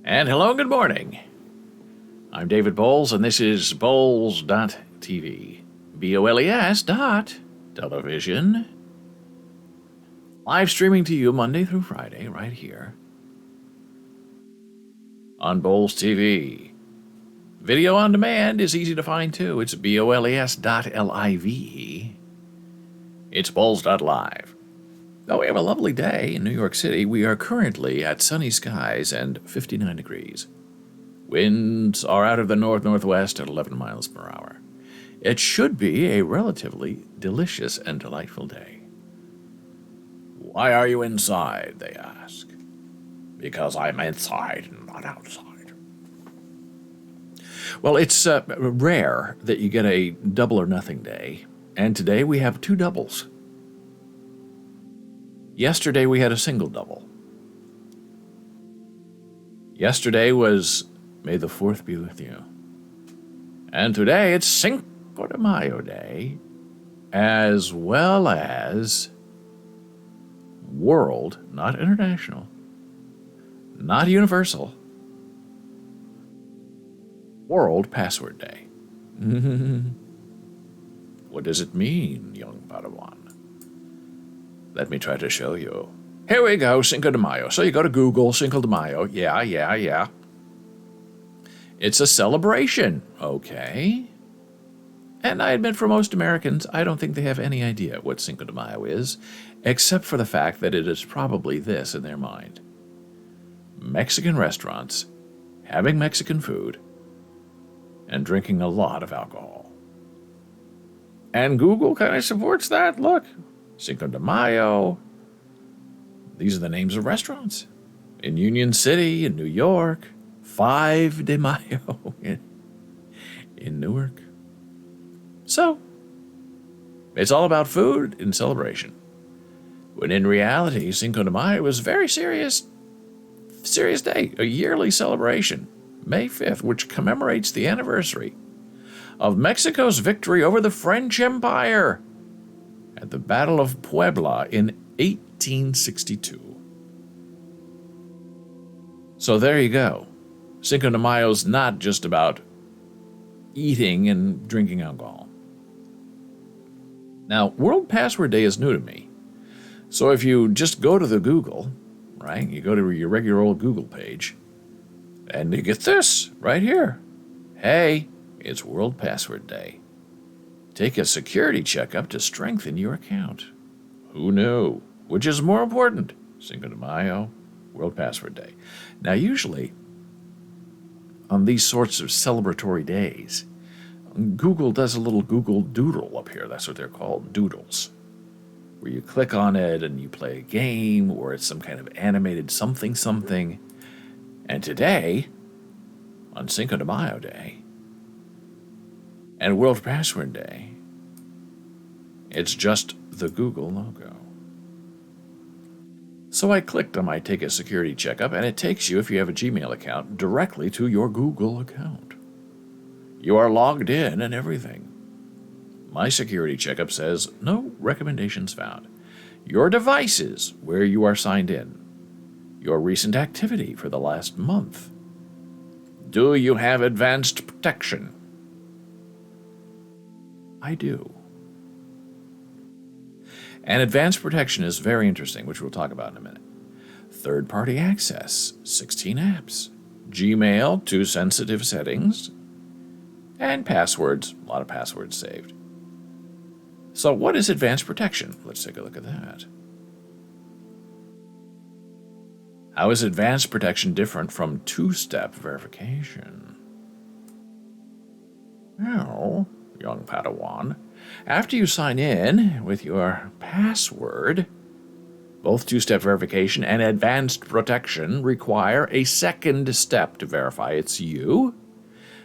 And hello, good morning. I'm David Boles, and this is Boles.tv. B-O-L-E-S dot television. Live streaming to you Monday through Friday, right here on Boles TV. Video on demand is easy to find, too. It's BOLES.LIVE. It's Boles.live. Oh, we have a lovely day in New York City. We are currently at sunny skies and 59 degrees. Winds are out of the north-northwest at 11 miles per hour. It should be a relatively delicious and delightful day. Why are you inside, they ask. Because I'm inside and not outside. Well, it's rare that you get a double or nothing day, and today we have two doubles. Yesterday we had a single double. Yesterday was May the 4th be with you. And today it's Cinco de Mayo Day, as well as World, not international, not universal, World Password Day. What does it mean, young Padawan? Let me try to show you. Here we go, Cinco de Mayo. So you go to Google, Cinco de Mayo. Yeah. It's a celebration, okay? And I admit for most Americans, I don't think they have any idea what Cinco de Mayo is, except for the fact that it is probably this in their mind. Mexican restaurants, having Mexican food, and drinking a lot of alcohol. And Google kind of supports that. Look. Cinco de Mayo. These are the names of restaurants. In Union City, in New York. 5 de Mayo in Newark. So, it's all about food and celebration. When in reality, Cinco de Mayo was a very serious day, a yearly celebration, May 5th, which commemorates the anniversary of Mexico's victory over the French Empire at the Battle of Puebla in 1862. So there you go. Cinco de Mayo's not just about eating and drinking alcohol. Now, World Password Day is new to me. So if you just go to the Google, right, you go to your regular old Google page, and you get this right here. Hey, it's World Password Day. Take a security checkup to strengthen your account. Who knew? Which is more important? Cinco de Mayo, World Password Day. Now, usually, on these sorts of celebratory days, Google does a little Google Doodle up here. That's what they're called, doodles. Where you click on it and you play a game, or it's some kind of animated something. And today, on Cinco de Mayo Day, and World Password Day, it's just the Google logo. So I clicked on my Take a Security Checkup, and it takes you, if you have a Gmail account, directly to your Google account. You are logged in and everything. My security checkup says, no recommendations found. Your devices, where you are signed in. Your recent activity for the last month. Do you have advanced protection? I do. And advanced protection is very interesting, which we'll talk about in a minute. Third-party access, 16 apps. Gmail, 2 sensitive settings. And passwords, a lot of passwords saved. So what is advanced protection? Let's take a look at that. How is advanced protection different from two-step verification? Well, young Padawan, after you sign in with your password, both two-step verification and advanced protection require a second step to verify it's you.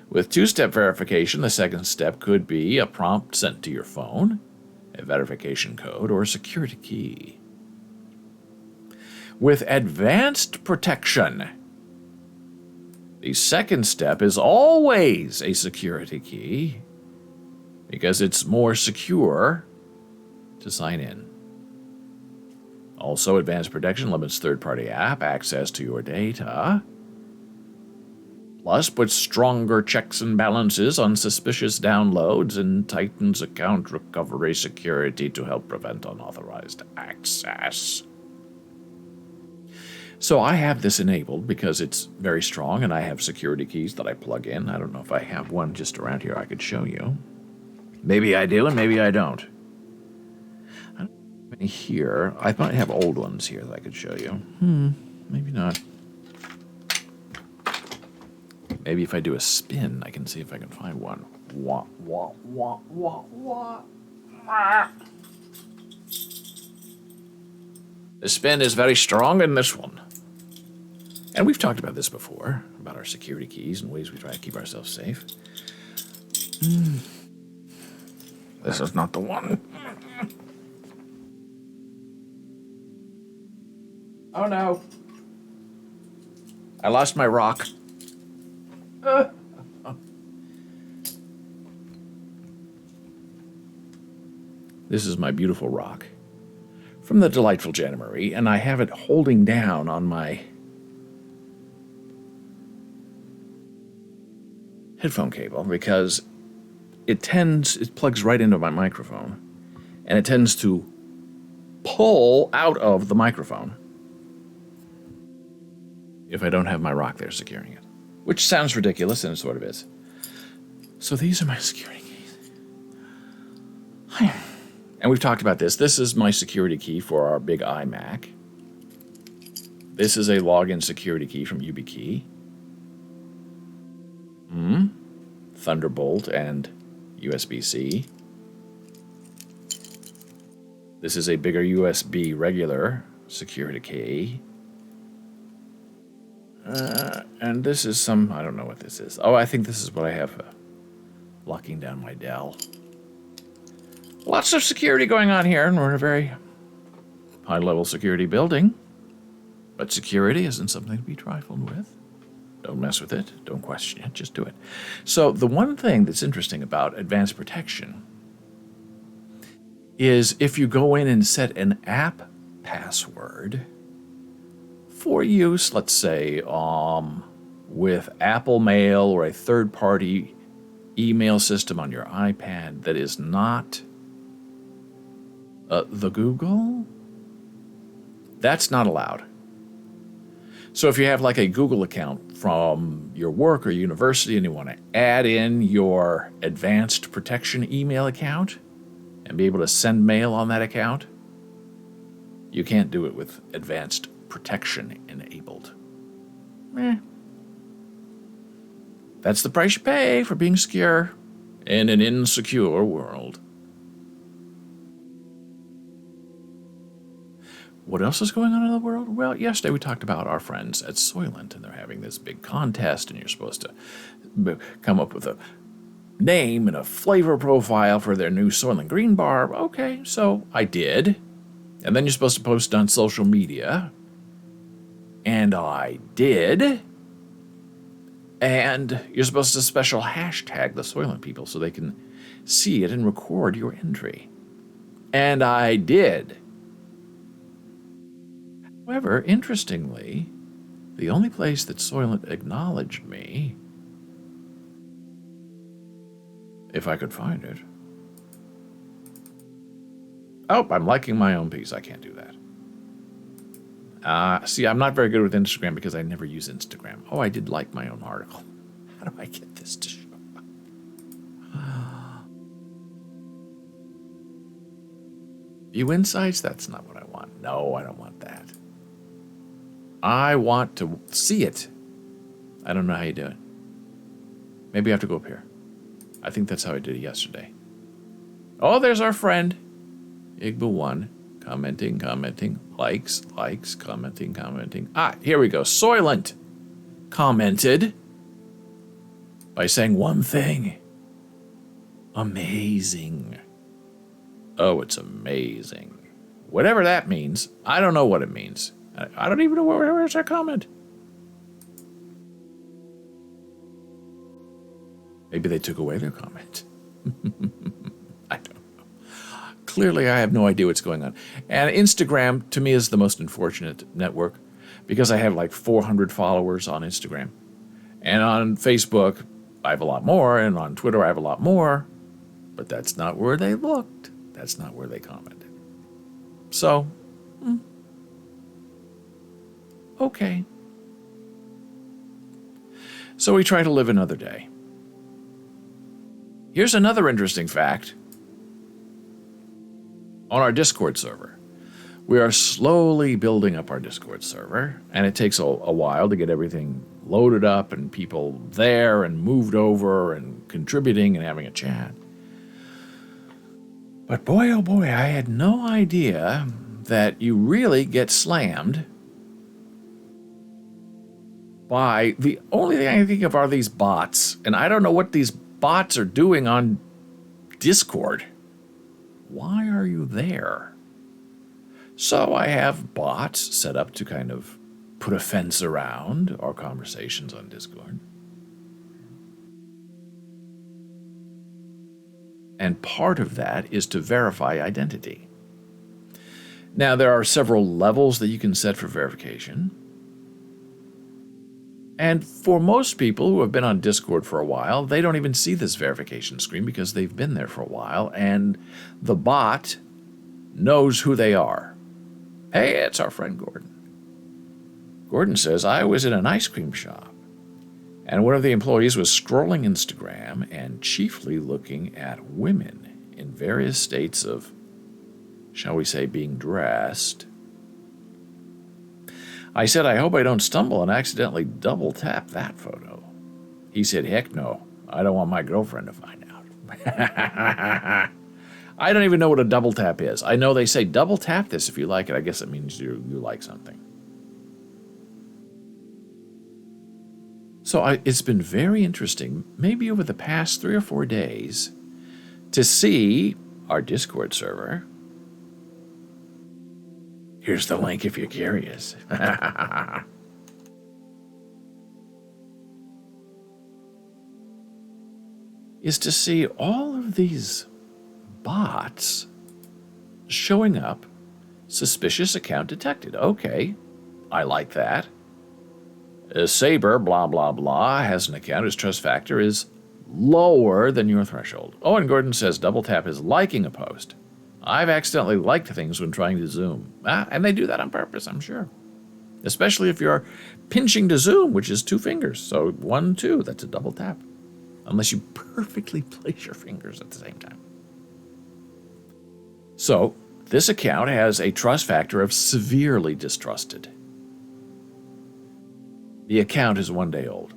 With two-step verification, the second step could be a prompt sent to your phone, a verification code, or a security key. With advanced protection, the second step is always a security key because it's more secure to sign in. Also, advanced protection limits third-party app access to your data. Plus, puts stronger checks and balances on suspicious downloads and tightens account recovery security to help prevent unauthorized access. So I have this enabled because it's very strong, and I have security keys that I plug in. I don't know if I have one just around here I could show you. Maybe I do, and maybe I don't. I don't have any here. I might have old ones here that I could show you. Maybe not. Maybe if I do a spin, I can see if I can find one. Wah, wah, wah, wah, wah. Ah. The spin is very strong in this one. And we've talked about this before, about our security keys and ways we try to keep ourselves safe. This is not the one. Oh no. I lost my rock. This is my beautiful rock from the delightful January, and I have it holding down on my headphone cable because it plugs right into my microphone, and it tends to pull out of the microphone if I don't have my rock there securing it. Which sounds ridiculous, and it sort of is. So these are my security keys. And we've talked about this. This is my security key for our big iMac. This is a login security key from YubiKey. Thunderbolt and USB-C. This is a bigger USB regular security key. And this is some, I don't know what this is. Oh, I think this is what I have locking down my Dell. Lots of security going on here, and we're in a very high-level security building. But security isn't something to be trifled with. Don't mess with it. Don't question it. Just do it. So the one thing that's interesting about advanced protection is if you go in and set an app password for use, let's say, with Apple Mail or a third-party email system on your iPad that is not the Google, that's not allowed. So if you have like a Google account from your work or university and you want to add in your advanced protection email account and be able to send mail on that account, you can't do it with advanced protection enabled. That's the price you pay for being secure in an insecure world. What else is going on in the world? Well, yesterday we talked about our friends at Soylent, and they're having this big contest, and you're supposed to come up with a name and a flavor profile for their new Soylent Green Bar. Okay, so I did. And then you're supposed to post on social media. And I did. And you're supposed to special hashtag the Soylent people so they can see it and record your entry. And I did. However, interestingly, the only place that Soylent acknowledged me, if I could find it. Oh, I'm liking my own piece. I can't do that. See, I'm not very good with Instagram because I never use Instagram. Oh, I did like my own article. How do I get this to show up? View insights? That's not what I want. No, I don't want that. I want to see it. I don't know how you do it. Maybe I have to go up here. I think that's how I did it yesterday. Oh, there's our friend. Igba1. Commenting. Likes, commenting. Ah, here we go. Soylent commented by saying one thing. Amazing. Oh, it's amazing. Whatever that means. I don't know what it means. I don't even know where's that comment. Maybe they took away their comment. I don't know. Clearly, I have no idea what's going on. And Instagram, to me, is the most unfortunate network because I have like 400 followers on Instagram. And on Facebook, I have a lot more, and on Twitter, I have a lot more, but that's not where they looked. That's not where they commented. So, okay. So we try to live another day. Here's another interesting fact. On our Discord server, we are slowly building up our Discord server, and it takes a while to get everything loaded up and people there and moved over and contributing and having a chat. But boy, oh boy, I had no idea that you really get slammed by the only thing I can think of are these bots, and I don't know what these bots are doing on Discord. Why are you there? So I have bots set up to kind of put a fence around our conversations on Discord. And part of that is to verify identity. Now, there are several levels that you can set for verification. And for most people who have been on Discord for a while, they don't even see this verification screen because they've been there for a while, and the bot knows who they are. Hey, it's our friend Gordon. Gordon says, I was in an ice cream shop, and one of the employees was scrolling Instagram and chiefly looking at women in various states of, shall we say, being dressed. I said, I hope I don't stumble and accidentally double tap that photo. He said, heck no, I don't want my girlfriend to find out. I don't even know what a double tap is. I know they say double tap this if you like it. I guess it means you like something. So it's been very interesting, maybe over the past 3 or 4 days, to see our Discord server. Here's the link if you're curious. Is to see all of these bots showing up, suspicious account detected. Okay, I like that. Saber, blah, blah, blah, has an account. His trust factor is lower than your threshold. Owen Gordon says double tap is liking a post. I've accidentally liked things when trying to zoom. And they do that on purpose, I'm sure. Especially if you're pinching to zoom, which is 2 fingers. So 1, 2, that's a double tap. Unless you perfectly place your fingers at the same time. So this account has a trust factor of severely distrusted. The account is 1 day old.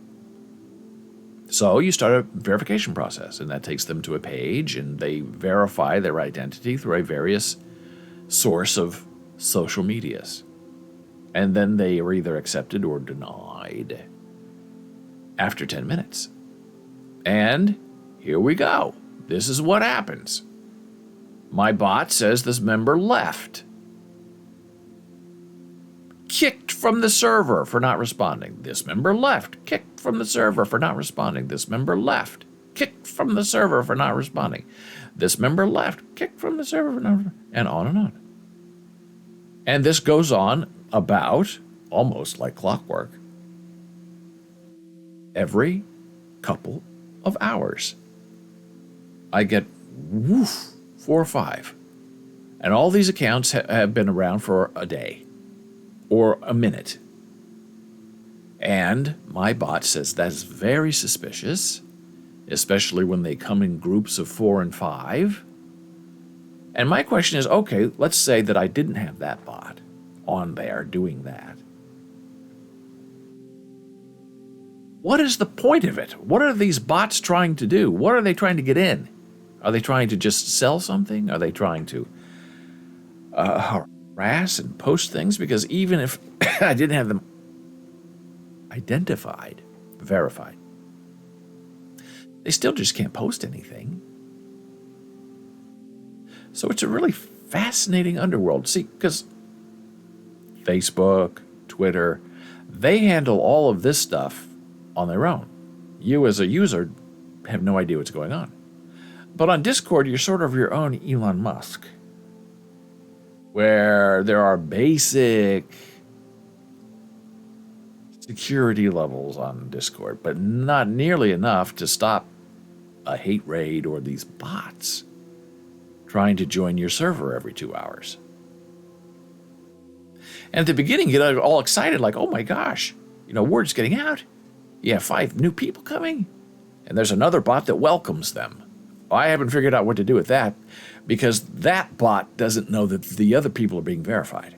So you start a verification process, and that takes them to a page, and they verify their identity through a various source of social medias. And then they are either accepted or denied after 10 minutes. And here we go. This is what happens. My bot says this member left. Kicked from the server for not responding. This member left. Kicked from the server for not responding. This member left. Kicked from the server for not responding. This member left. Kicked from the server for not responding. And on and on. And this goes on about, almost like clockwork, every couple of hours. I get 4 or 5. And all these accounts have been around for a day. Or a minute. And my bot says that's very suspicious, especially when they come in groups of 4 and 5. And my question is, okay, let's say that I didn't have that bot on there doing that. What is the point of it? What are these bots trying to do? What are they trying to get in? Are they trying to just sell something? Are they trying to harass and post things? Because even if I didn't have them identified, verified, they still just can't post anything. So it's a really fascinating underworld. See, because Facebook, Twitter, they handle all of this stuff on their own. You as a user have no idea what's going on. But on Discord, you're sort of your own Elon Musk, where there are basic security levels on Discord, but not nearly enough to stop a hate raid or these bots trying to join your server every 2 hours. And at the beginning, you get all excited, like, oh my gosh, word's getting out. You have 5 new people coming, and there's another bot that welcomes them. Well, I haven't figured out what to do with that, because that bot doesn't know that the other people are being verified.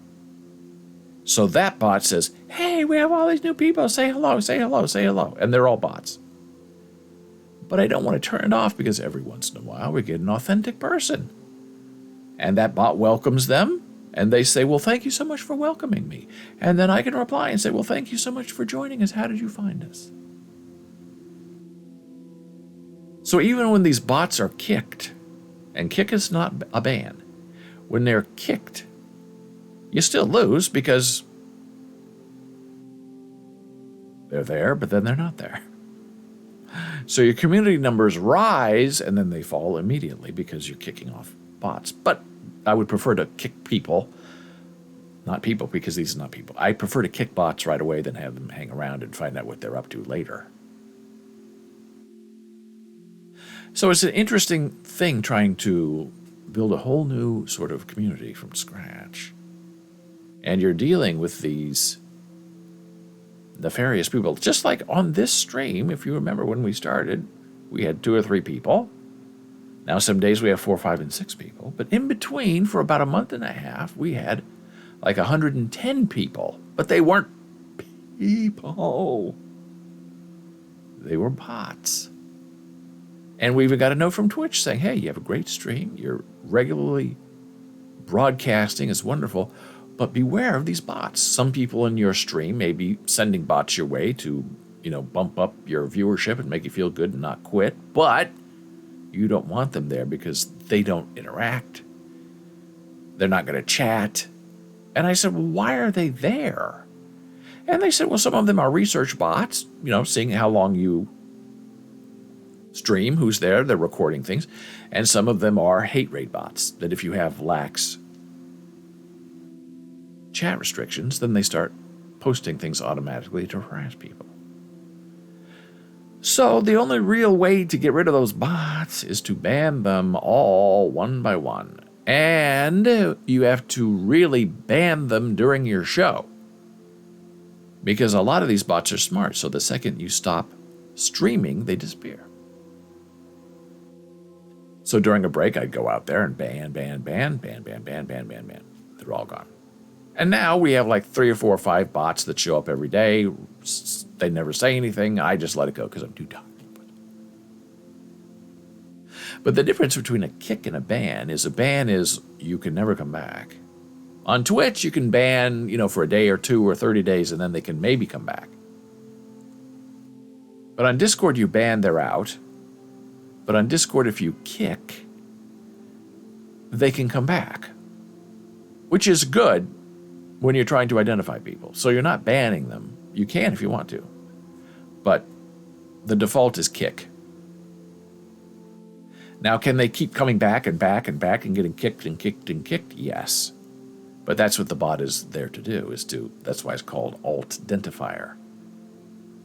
So that bot says, hey, we have all these new people, say hello, say hello, say hello, and they're all bots. But I don't want to turn it off, because every once in a while we get an authentic person. And that bot welcomes them, and they say, well, thank you so much for welcoming me. And then I can reply and say, well, thank you so much for joining us. How did you find us? So even when these bots are kicked, and kick is not a ban, when they're kicked, you still lose because they're there, but then they're not there. So your community numbers rise, and then they fall immediately because you're kicking off bots. But I would prefer to kick people, not people, because these are not people. I prefer to kick bots right away than have them hang around and find out what they're up to later. So it's an interesting thing trying to build a whole new sort of community from scratch. And you're dealing with these nefarious people. Just like on this stream, if you remember when we started, we had 2 or 3 people. Now some days we have 4, 5, and 6 people. But in between, for about a month and a half, we had like 110 people. But they weren't people. They were bots. And we even got a note from Twitch saying, hey, you have a great stream. You're regularly broadcasting. It's wonderful. But beware of these bots. Some people in your stream may be sending bots your way to, bump up your viewership and make you feel good and not quit. But you don't want them there because they don't interact. They're not going to chat. And I said, well, why are they there? And they said, well, some of them are research bots, seeing how long you stream, who's there, they're recording things. And some of them are hate raid bots, that if you have lax chat restrictions, then they start posting things automatically to harass people. So the only real way to get rid of those bots is to ban them all one by one. And you have to really ban them during your show. Because a lot of these bots are smart, so the second you stop streaming, they disappear. So during a break, I'd go out there and ban. They're all gone. And now we have like 3 or 4 or 5 bots that show up every day. They never say anything. I just let it go because I'm too tired. But the difference between a kick and a ban is you can never come back. On Twitch, you can ban, for a day or 2 or 30 days, and then they can maybe come back. But on Discord, you ban, they're out. But on Discord, if you kick, they can come back, which is good when you're trying to identify people. So you're not banning them. You can if you want to. But the default is kick. Now, can they keep coming back and back and back and getting kicked and kicked and kicked? Yes. But that's what the bot is there to do, that's why it's called alt-identifier.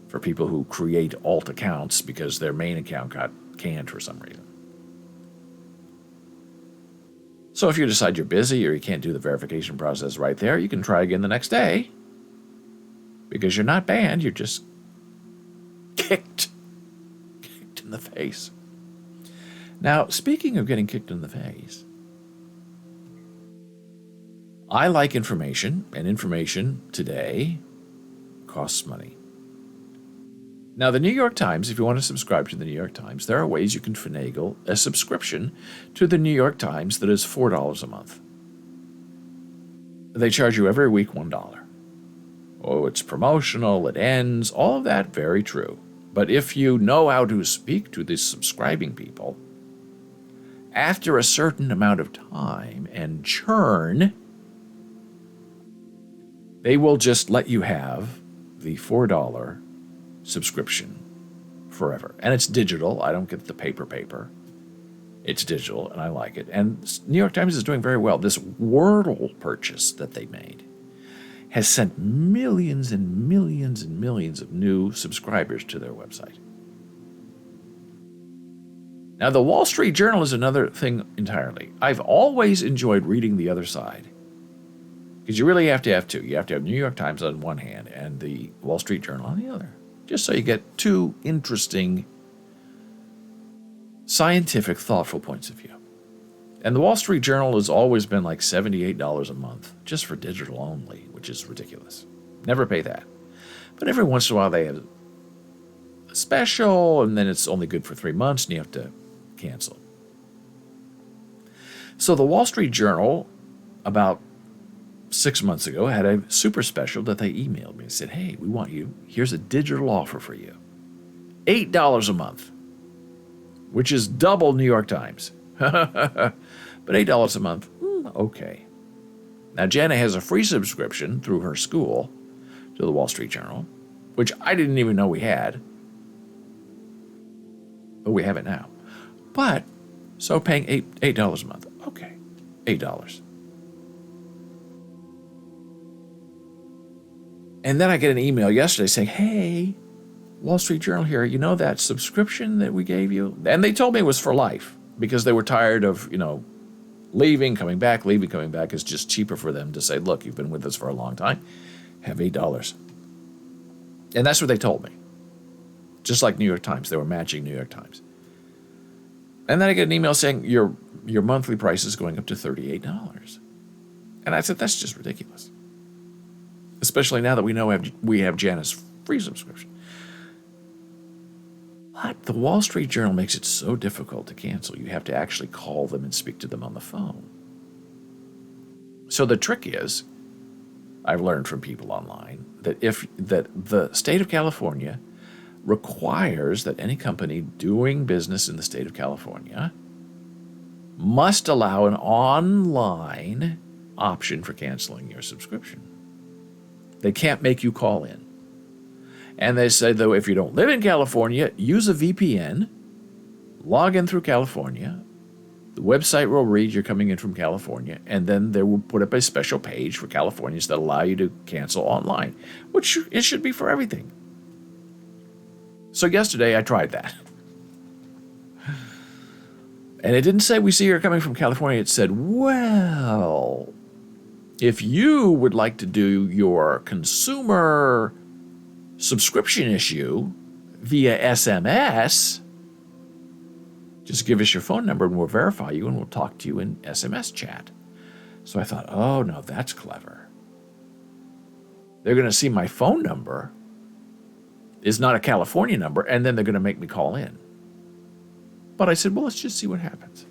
For people who create alt accounts because their main account got canned for some reason. So if you decide you're busy or you can't do the verification process right there, you can try again the next day. Because you're not banned, you're just kicked in the face. Now, speaking of getting kicked in the face, I like information, and information today costs money. Now, the New York Times, if you want to subscribe to the New York Times, there are ways you can finagle a subscription to the New York Times that is $4 a month. They charge you every week $1. Oh, it's promotional, it ends, all of that, very true. But if you know how to speak to the subscribing people, after a certain amount of time and churn, they will just let you have the $4 subscription forever. And it's digital. I don't get the paper. It's digital, and I like it. And New York Times is doing very well. This Wordle purchase that they made has sent millions and millions and millions of new subscribers to their website. Now, the Wall Street Journal is another thing entirely. I've always enjoyed reading the other side, because you really have to have two. You have to have New York Times on one hand and the Wall Street Journal on the other, just so you get two interesting, scientific, thoughtful points of view. And the Wall Street Journal has always been like $78 a month, just for digital only, which is ridiculous. Never pay that. But every once in a while they have a special, and then it's only good for 3 months, and you have to cancel. So the Wall Street Journal, about 6 months ago, had a super special that they emailed me and said, hey, we want you, here's a digital offer for you. $8 a month, which is double New York Times. But $8 a month, okay. Now, Jana has a free subscription through her school to the Wall Street Journal, which I didn't even know we had. But we have it now. But, so paying $8 a month. Okay, $8. And then I get an email yesterday saying, hey, Wall Street Journal here, you know that subscription that we gave you? And they told me it was for life, because they were tired of, leaving, coming back, leaving, coming back. It's just cheaper for them to say, look, you've been with us for a long time. Have $8. And that's what they told me. Just like New York Times. They were matching New York Times. And then I get an email saying your monthly price is going up to $38. And I said, that's just ridiculous. Especially now that we know we have Jana's free subscription. But the Wall Street Journal makes it so difficult to cancel. You have to actually call them and speak to them on the phone. So the trick is, I've learned from people online, that the state of California requires that any company doing business in the state of California must allow an online option for canceling your subscription. They can't make you call in. And they say, though, if you don't live in California, use a VPN, log in through California. The website will read you're coming in from California, and then they will put up a special page for Californians that allow you to cancel online, which it should be for everything. So yesterday I tried that. And it didn't say we see you're coming from California. It said, well, if you would like to do your consumer subscription issue via SMS, just give us your phone number and we'll verify you and we'll talk to you in SMS chat. So I thought, oh no, that's clever. They're going to see my phone number is not a California number, and then they're going to make me call in. But I said, well, let's just see what happens.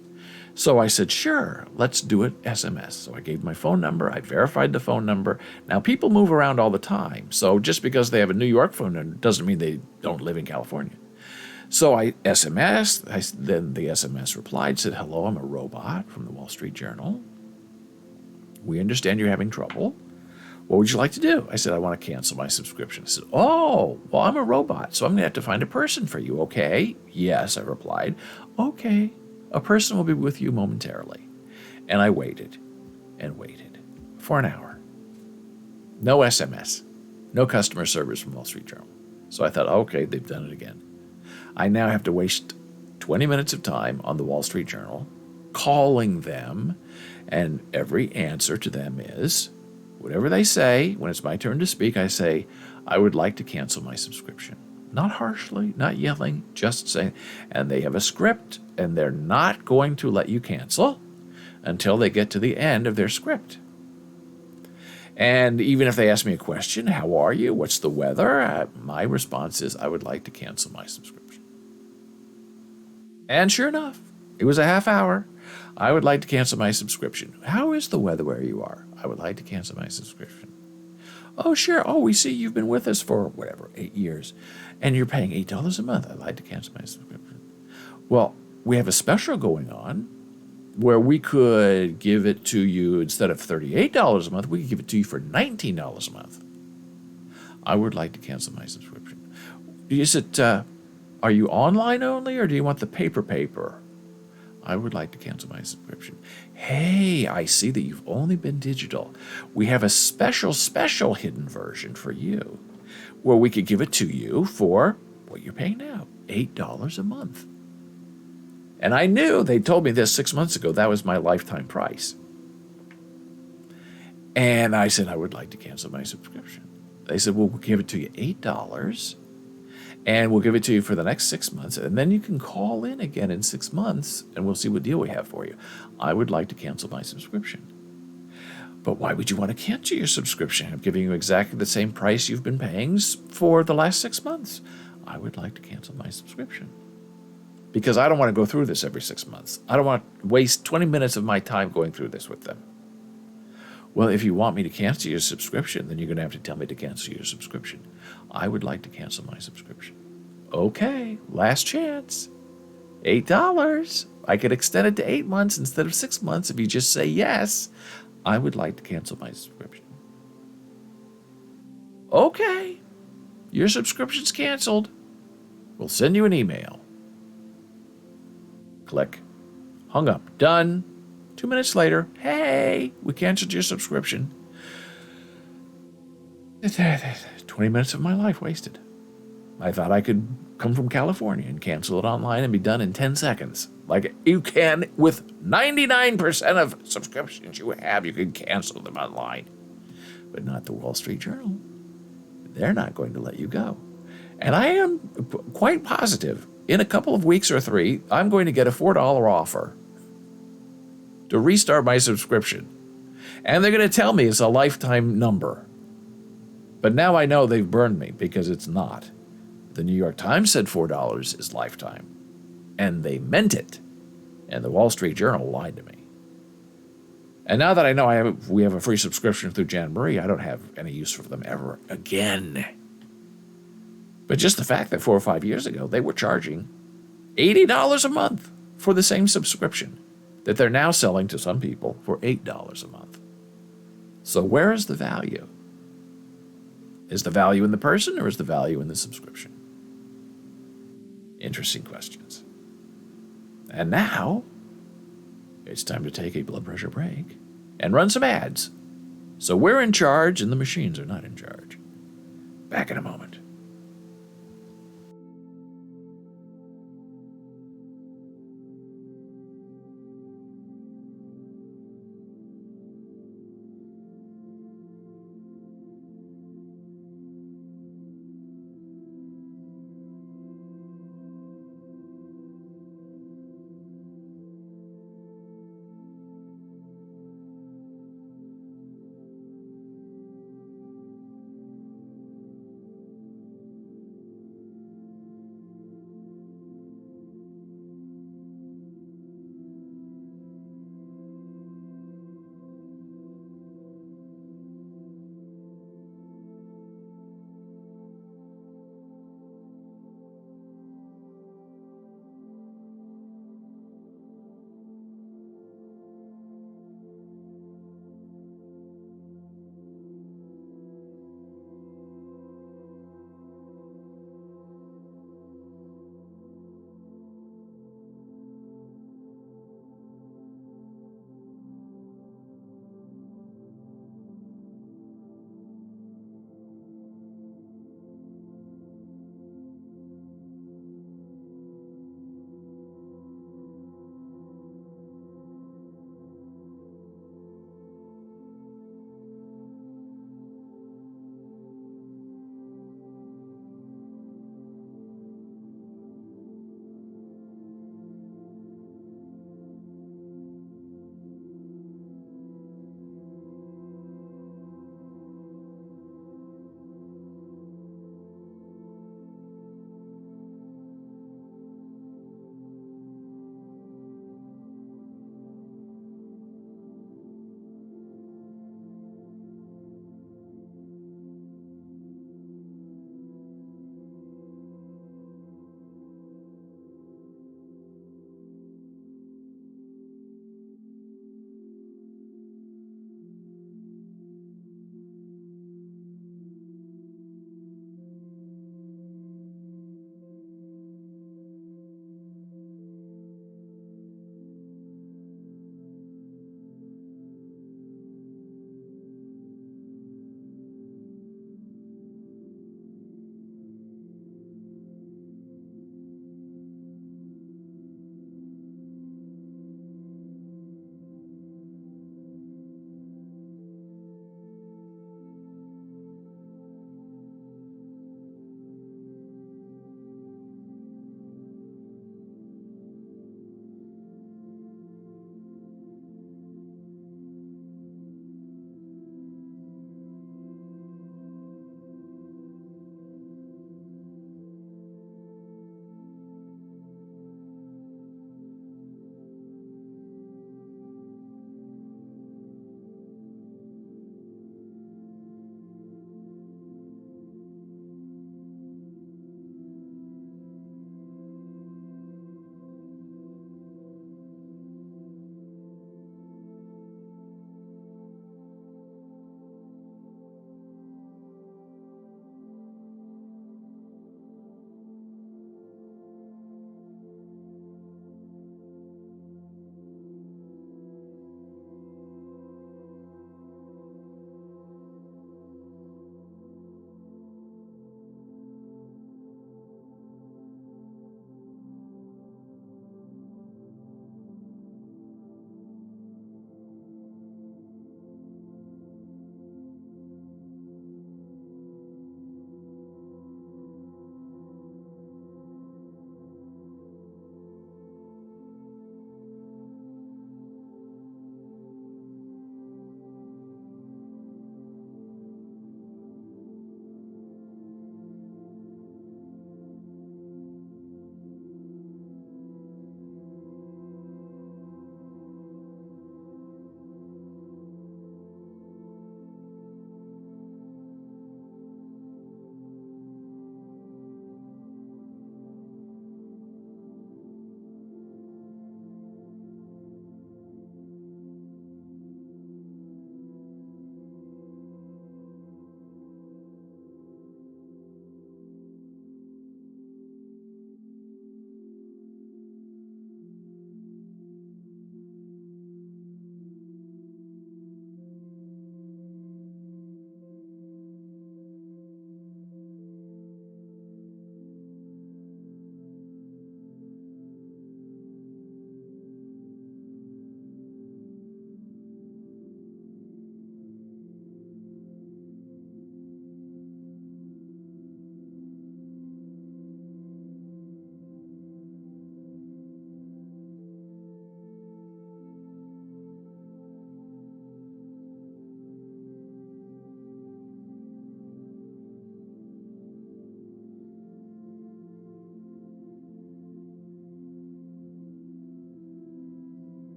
So I said, sure, let's do it SMS. So I gave my phone number. I verified the phone number. Now, people move around all the time. So just because they have a New York phone number doesn't mean they don't live in California. So I SMS'd. Then the SMS replied, said, hello, I'm a robot from the Wall Street Journal. We understand you're having trouble. What would you like to do? I said, I want to cancel my subscription. I said, oh, well, I'm a robot, so I'm going to have to find a person for you, okay? Yes, I replied. Okay. A person will be with you momentarily. And I waited and waited for an hour. No SMS. No customer service from Wall Street Journal. So I thought, okay, they've done it again. I now have to waste 20 minutes of time on the Wall Street Journal calling them, and every answer to them is, whatever they say, when it's my turn to speak, I say, I would like to cancel my subscription. Not harshly, not yelling, just saying, and they have a script, and they're not going to let you cancel until they get to the end of their script. And even if they ask me a question, how are you? What's the weather? My response is, I would like to cancel my subscription. And sure enough, it was a half hour. I would like to cancel my subscription. How is the weather where you are? I would like to cancel my subscription. Oh, sure. Oh, we see you've been with us for, 8 years, and you're paying $8 a month. I'd like to cancel my subscription. Well, we have a special going on where we could give it to you instead of $38 a month, we could give it to you for $19 a month. I would like to cancel my subscription. Is it, are you online only, or do you want the paper? I would like to cancel my subscription. Hey, I see that you've only been digital. We have a special hidden version for you where we could give it to you for what you're paying now, $8 a month. And I knew they told me this 6 months ago. That was my lifetime price. And I said, I would like to cancel my subscription. They said, well, we'll give it to you $8 and we'll give it to you for the next 6 months. And then you can call in again in 6 months and we'll see what deal we have for you. I would like to cancel my subscription. But why would you want to cancel your subscription? I'm giving you exactly the same price you've been paying for the last 6 months. I would like to cancel my subscription. Because I don't want to go through this every 6 months. I don't want to waste 20 minutes of my time going through this with them. Well, if you want me to cancel your subscription, then you're going to have to tell me to cancel your subscription. I would like to cancel my subscription. Okay, last chance. $8. I could extend it to 8 months instead of 6 months if you just say yes. I would like to cancel my subscription. Okay, your subscription's canceled. We'll send you an email. Click. Hung up. Done. 2 minutes later, hey, we canceled your subscription. 20 minutes of my life wasted. I thought I could come from California and cancel it online and be done in 10 seconds. Like you can with 99% of subscriptions you have, you can cancel them online. But not the Wall Street Journal. They're not going to let you go. And I am quite positive in a couple of weeks or 3, I'm going to get a $4 offer to restart my subscription. And they're going to tell me it's a lifetime number. But now I know they've burned me because it's not. The New York Times said $4 is lifetime. And they meant it. And the Wall Street Journal lied to me. And now that I know we have a free subscription through Jan Marie, I don't have any use for them ever again. But just the fact that 4 or 5 years ago, they were charging $80 a month for the same subscription that they're now selling to some people for $8 a month. So where is the value? Is the value in the person or is the value in the subscription? Interesting questions. And now, it's time to take a blood pressure break and run some ads. So we're in charge and the machines are not in charge. Back in a moment.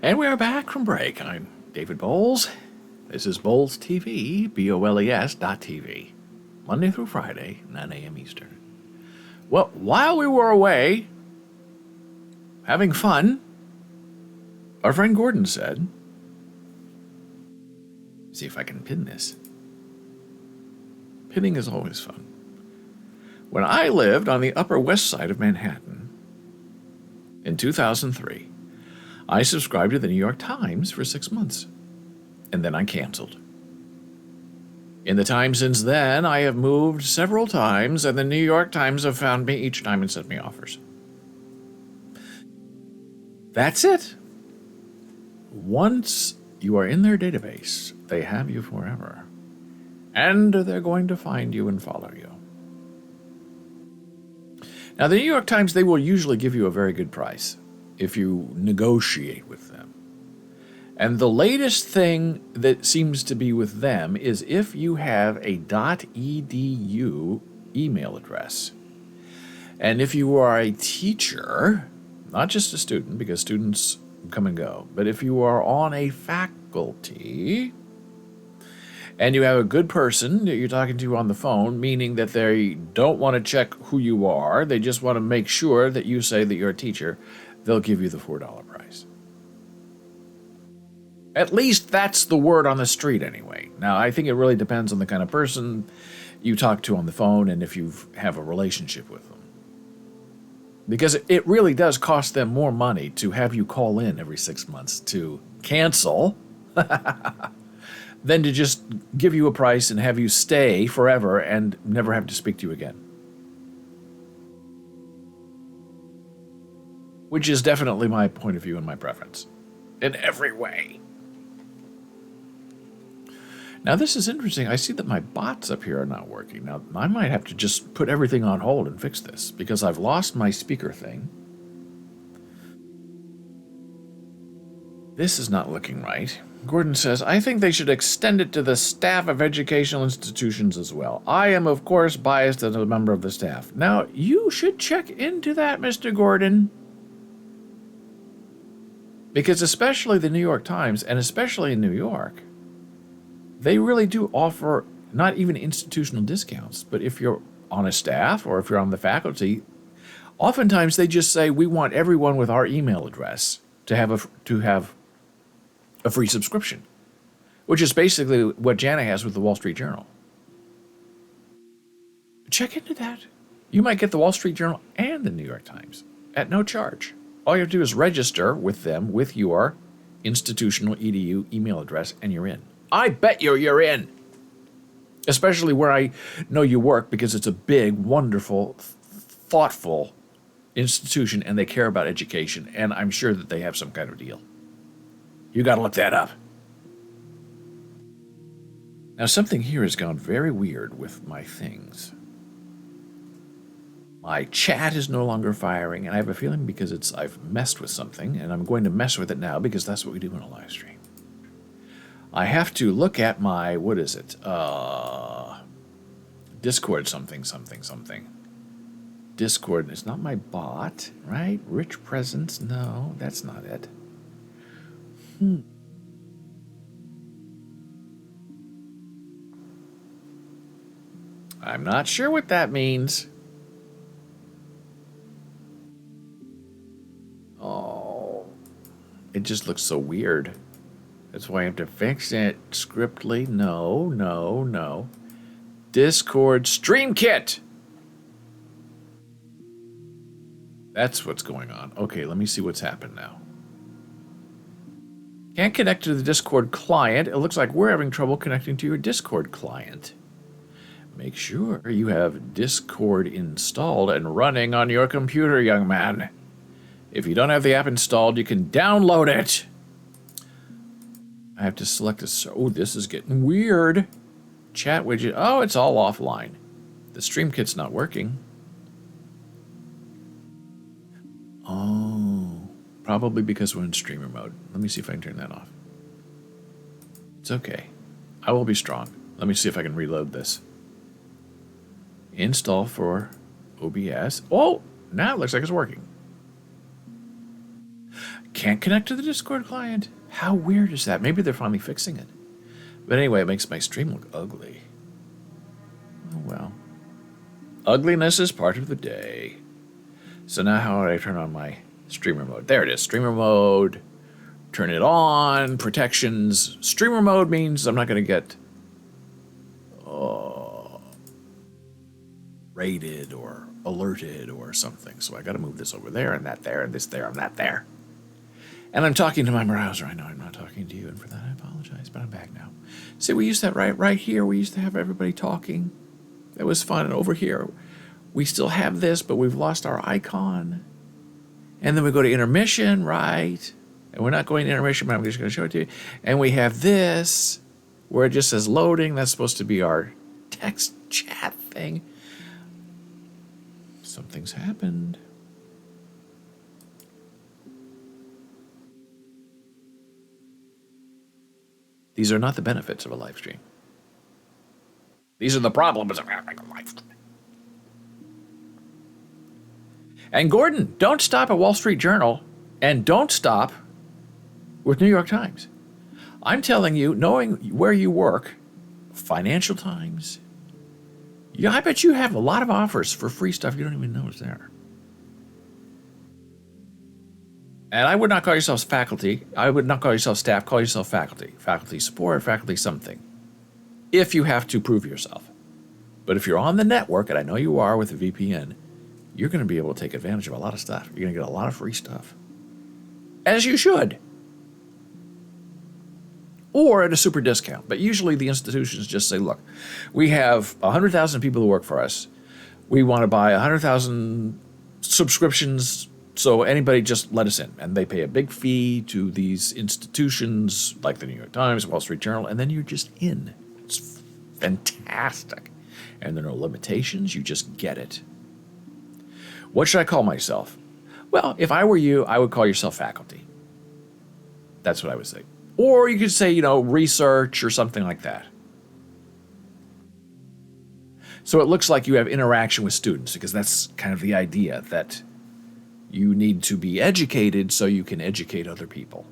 And we're back from break. I'm David Boles. This is Boles TV, BOLES.TV. Monday through Friday, 9 a.m. Eastern. Well, while we were away, having fun, our friend Gordon said, see if I can pin this. Pinning is always fun. When I lived on the Upper West Side of Manhattan in 2003, I subscribed to the New York Times for 6 months, and then I canceled. In the time since then, I have moved several times, and the New York Times have found me each time and sent me offers. That's it. Once you are in their database, they have you forever, and they're going to find you and follow you. Now, the New York Times, they will usually give you a very good price if you negotiate with them. And the latest thing that seems to be with them is if you have a .edu email address. And if you are a teacher, not just a student, because students come and go, but if you are on a faculty and you have a good person that you're talking to on the phone, meaning that they don't want to check who you are, they just want to make sure that you say that you're a teacher, they'll give you the $4 price. At least that's the word on the street anyway. Now, I think it really depends on the kind of person you talk to on the phone and if you have a relationship with them. Because it really does cost them more money to have you call in every 6 months to cancel than to just give you a price and have you stay forever and never have to speak to you again. Which is definitely my point of view and my preference. In every way. Now, this is interesting. I see that my bots up here are not working. Now, I might have to just put everything on hold and fix this, because I've lost my speaker thing. This is not looking right. Gordon says, I think they should extend it to the staff of educational institutions as well. I am, of course, biased as a member of the staff. Now, you should check into that, Mr. Gordon. Because especially the New York Times, and especially in New York, they really do offer not even institutional discounts, but if you're on a staff or if you're on the faculty, oftentimes they just say, we want everyone with our email address to have a free subscription, which is basically what Jana has with the Wall Street Journal. Check into that. You might get the Wall Street Journal and the New York Times at no charge. All you have to do is register with them with your institutional edu email address, and you're in. I bet you're in. Especially where I know you work, because it's a big, wonderful, thoughtful institution, and they care about education, and I'm sure that they have some kind of deal. You got to look that up. Now, something here has gone very weird with my things. My chat is no longer firing, and I have a feeling because I've messed with something, and I'm going to mess with it now because that's what we do in a live stream. I have to look at my, what is it? Discord something. Discord is not my bot, right? Rich Presence, no, that's not it. I'm not sure what that means. Oh, it just looks so weird. That's why I have to fix it. Scriptly, no. Discord Stream Kit. That's what's going on. Okay, let me see what's happened now. Can't connect to the Discord client. It looks like we're having trouble connecting to your Discord client. Make sure you have Discord installed and running on your computer, young man. If you don't have the app installed, you can download it. I have to select a... Oh, this is getting weird. Chat widget. Oh, it's all offline. The Stream Kit's not working. Oh, probably because we're in streamer mode. Let me see if I can turn that off. It's okay. I will be strong. Let me see if I can reload this. Install for OBS. Oh, now it looks like it's working. can't connect to the Discord client? How weird is that? Maybe they're finally fixing it. But anyway, it makes my stream look ugly. Oh well. Ugliness is part of the day. So now how do I turn on my streamer mode? There it is, streamer mode. Turn it on, protections. Streamer mode means I'm not going to get raided or alerted or something. So I got to move this over there and that there and this there and that there. And I'm talking to my browser. I know I'm not talking to you, and for that I apologize, but I'm back now. See, we used that right here. We used to have everybody talking. That was fun. And over here, we still have this, but we've lost our icon. And then we go to intermission, right? And we're not going to intermission, but I'm just going to show it to you. And we have this, where it just says loading. That's supposed to be our text chat thing. Something's happened. These are not the benefits of a live stream. These are the problems of having a live stream. And Gordon, don't stop at Wall Street Journal, and don't stop with New York Times. I'm telling you, knowing where you work, Financial Times, I bet you have a lot of offers for free stuff you don't even know is there. And I would not call yourselves faculty. I would not call yourself staff. Call yourself faculty. Faculty support, faculty something. If you have to prove yourself. But if you're on the network, and I know you are with a VPN, you're going to be able to take advantage of a lot of stuff. You're going to get a lot of free stuff. As you should. Or at a super discount. But usually the institutions just say, look, we have 100,000 people who work for us. We want to buy 100,000 subscriptions, so anybody just let us in. And they pay a big fee to these institutions like the New York Times, Wall Street Journal, and then you're just in. It's fantastic. And there are no limitations. You just get it. What should I call myself? Well, if I were you, I would call yourself faculty. That's what I would say. Or you could say, research or something like that. So it looks like you have interaction with students, because that's kind of the idea, that you need to be educated so you can educate other people.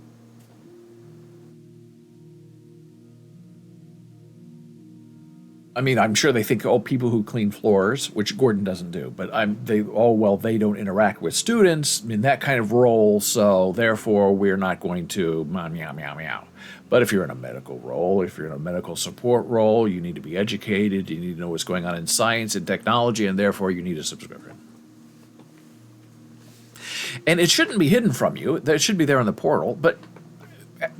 I mean, I'm sure they think, people who clean floors, which Gordon doesn't do, but they don't interact with students in that kind of role, so therefore we're not going to meow, meow, meow. But if you're in a medical role, if you're in a medical support role, you need to be educated, you need to know what's going on in science and technology, and therefore you need a subscription. And it shouldn't be hidden from you. It should be there in the portal, but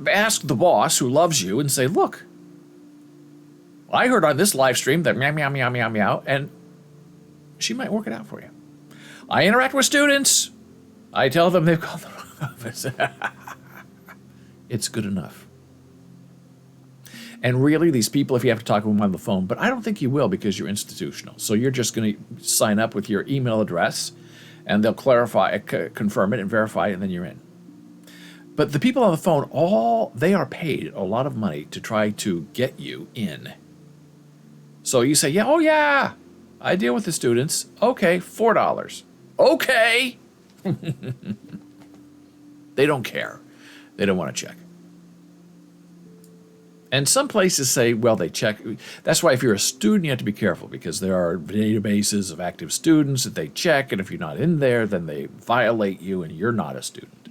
ask the boss who loves you and say, look, I heard on this live stream that meow, meow, meow, meow, meow, and she might work it out for you. I interact with students. I tell them they've called the wrong office. It's good enough. And really, these people, if you have to talk to them on the phone, but I don't think you will because you're institutional. So you're just going to sign up with your email address, and they'll clarify, confirm it, and verify it, and then you're in. But the people on the phone, they are paid a lot of money to try to get you in. So you say, yeah, I deal with the students. Okay, $4. Okay. They don't care. They don't want to check. And some places say, well, they check. That's why if you're a student, you have to be careful, because there are databases of active students that they check, and if you're not in there, then they violate you and you're not a student.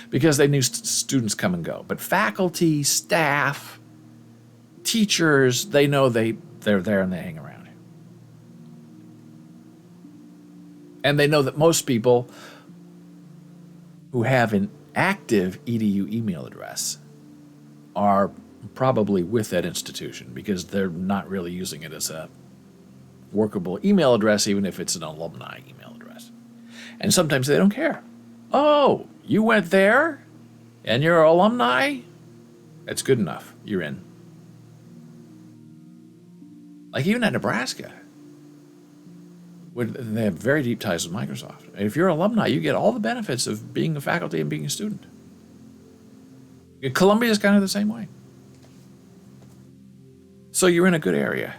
Because they knew students come and go. But faculty, staff, teachers, they know they're there and they hang around. And they know that most people who have an active EDU email address are probably with that institution, because they're not really using it as a workable email address, even if it's an alumni email address. And sometimes they don't care. Oh, you went there and you're an alumni? That's good enough. You're in. Like even at Nebraska, they have very deep ties with Microsoft. And if you're an alumni, you get all the benefits of being a faculty and being a student. Columbia is kind of the same way. So you're in a good area.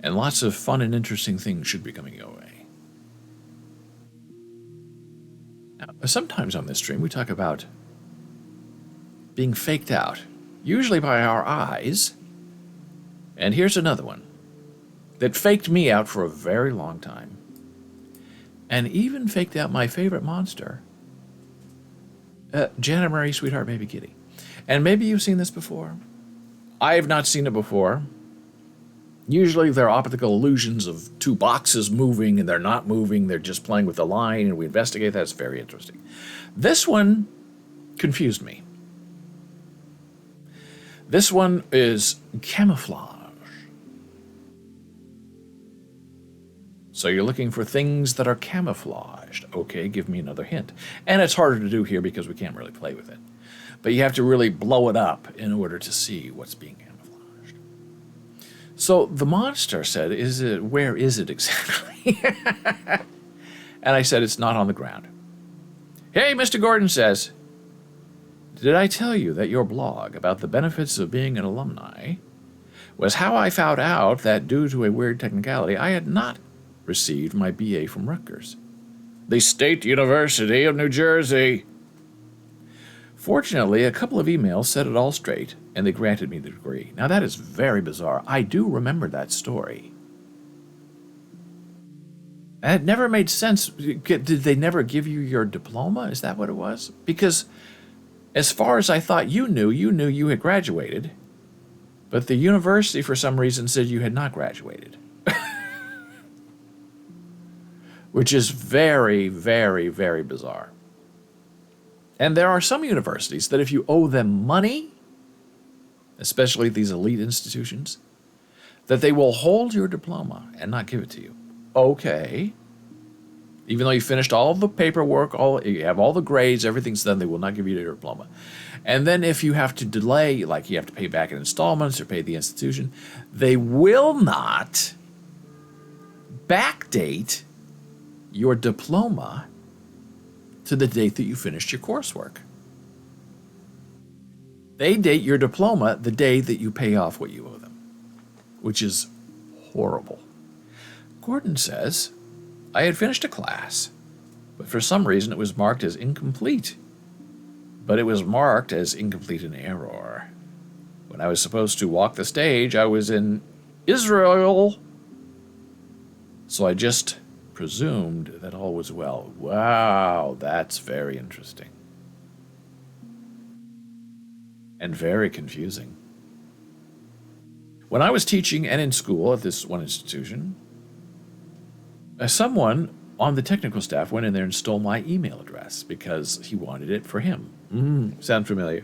And lots of fun and interesting things should be coming your way. Sometimes on this stream we talk about being faked out, usually by our eyes. And here's another one that faked me out for a very long time, and even faked out my favorite monster, Janet Marie, Sweetheart Baby Kitty. And maybe you've seen this before. I have not seen it before. Usually they're optical illusions of two boxes moving, and they're not moving. They're just playing with the line, and we investigate. That's very interesting. This one confused me. This one is camouflage. So you're looking for things that are camouflaged. Okay, give me another hint. And it's harder to do here because we can't really play with it. But you have to really blow it up in order to see what's being camouflaged. So the monster said, where is it exactly? And I said, it's not on the ground. Hey, Mr. Gordon says, did I tell you that your blog about the benefits of being an alumni was how I found out that due to a weird technicality, I had not received my BA from Rutgers, the State University of New Jersey. Fortunately, a couple of emails set it all straight, and they granted me the degree. Now, that is very bizarre. I do remember that story. And it never made sense. Did they never give you your diploma? Is that what it was? Because as far as I thought you knew you had graduated, but the university, for some reason, said you had not graduated. Which is very, very, very bizarre. And there are some universities that if you owe them money, especially these elite institutions, that they will hold your diploma and not give it to you. Okay. Even though you finished all of the paperwork, you have all the grades, everything's done, they will not give you your diploma. And then if you have to delay, like you have to pay back in installments or pay the institution, they will not backdate your diploma to the date that you finished your coursework. They date your diploma the day that you pay off what you owe them, which is horrible. Gordon says, I had finished a class, but for some reason it was marked as incomplete. But it was marked as incomplete in error. When I was supposed to walk the stage, I was in Israel. So I just presumed that all was well. Wow, that's very interesting. And very confusing. When I was teaching and in school at this one institution, someone on the technical staff went in there and stole my email address because he wanted it for him. Sound familiar?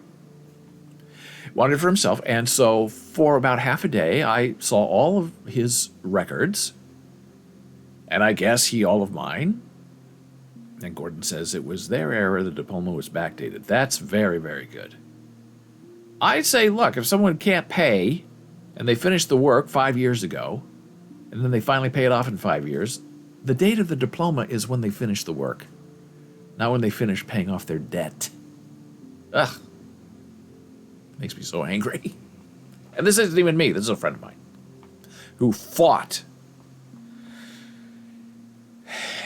Wanted it for himself. And so for about half a day, I saw all of his records, and I guess he all of mine. And Gordon says it was their error, the diploma was backdated. That's very, very good. I'd say, look, if someone can't pay, and they finished the work 5 years ago, and then they finally pay it off in 5 years, the date of the diploma is when they finish the work, not when they finish paying off their debt. Ugh. Makes me so angry. And this isn't even me. This is a friend of mine who fought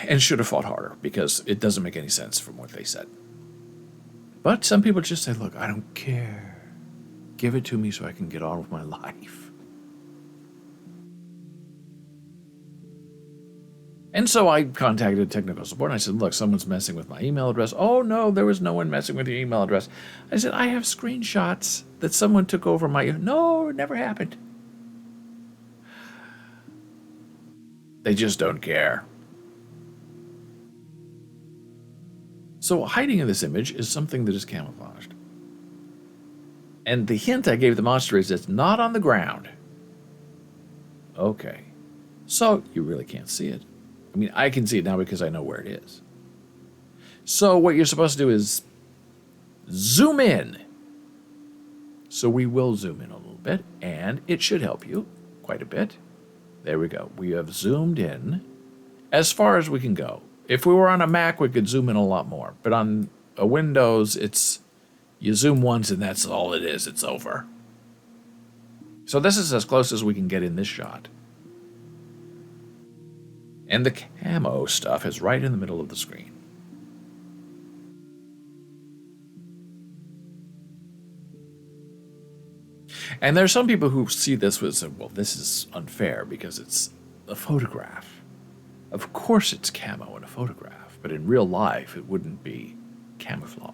and should have fought harder because it doesn't make any sense from what they said. But some people just say, look, I don't care. Give it to me so I can get on with my life. And so I contacted technical support and I said, look, someone's messing with my email address. Oh, no, there was no one messing with your email address. I said, I have screenshots that someone took over my... No, it never happened. They just don't care. So hiding in this image is something that is camouflaged. And the hint I gave the monster is it's not on the ground. Okay. So you really can't see it. I mean, I can see it now because I know where it is. So what you're supposed to do is zoom in. So we will zoom in a little bit, and it should help you quite a bit. There we go. We have zoomed in as far as we can go. If we were on a Mac, we could zoom in a lot more. But on a Windows, it's you zoom once and that's all it is. It's over. So this is as close as we can get in this shot. And the camo stuff is right in the middle of the screen. And there's some people who see this as, well, this is unfair because it's a photograph. Of course it's camo in a photograph, but in real life it wouldn't be camouflage.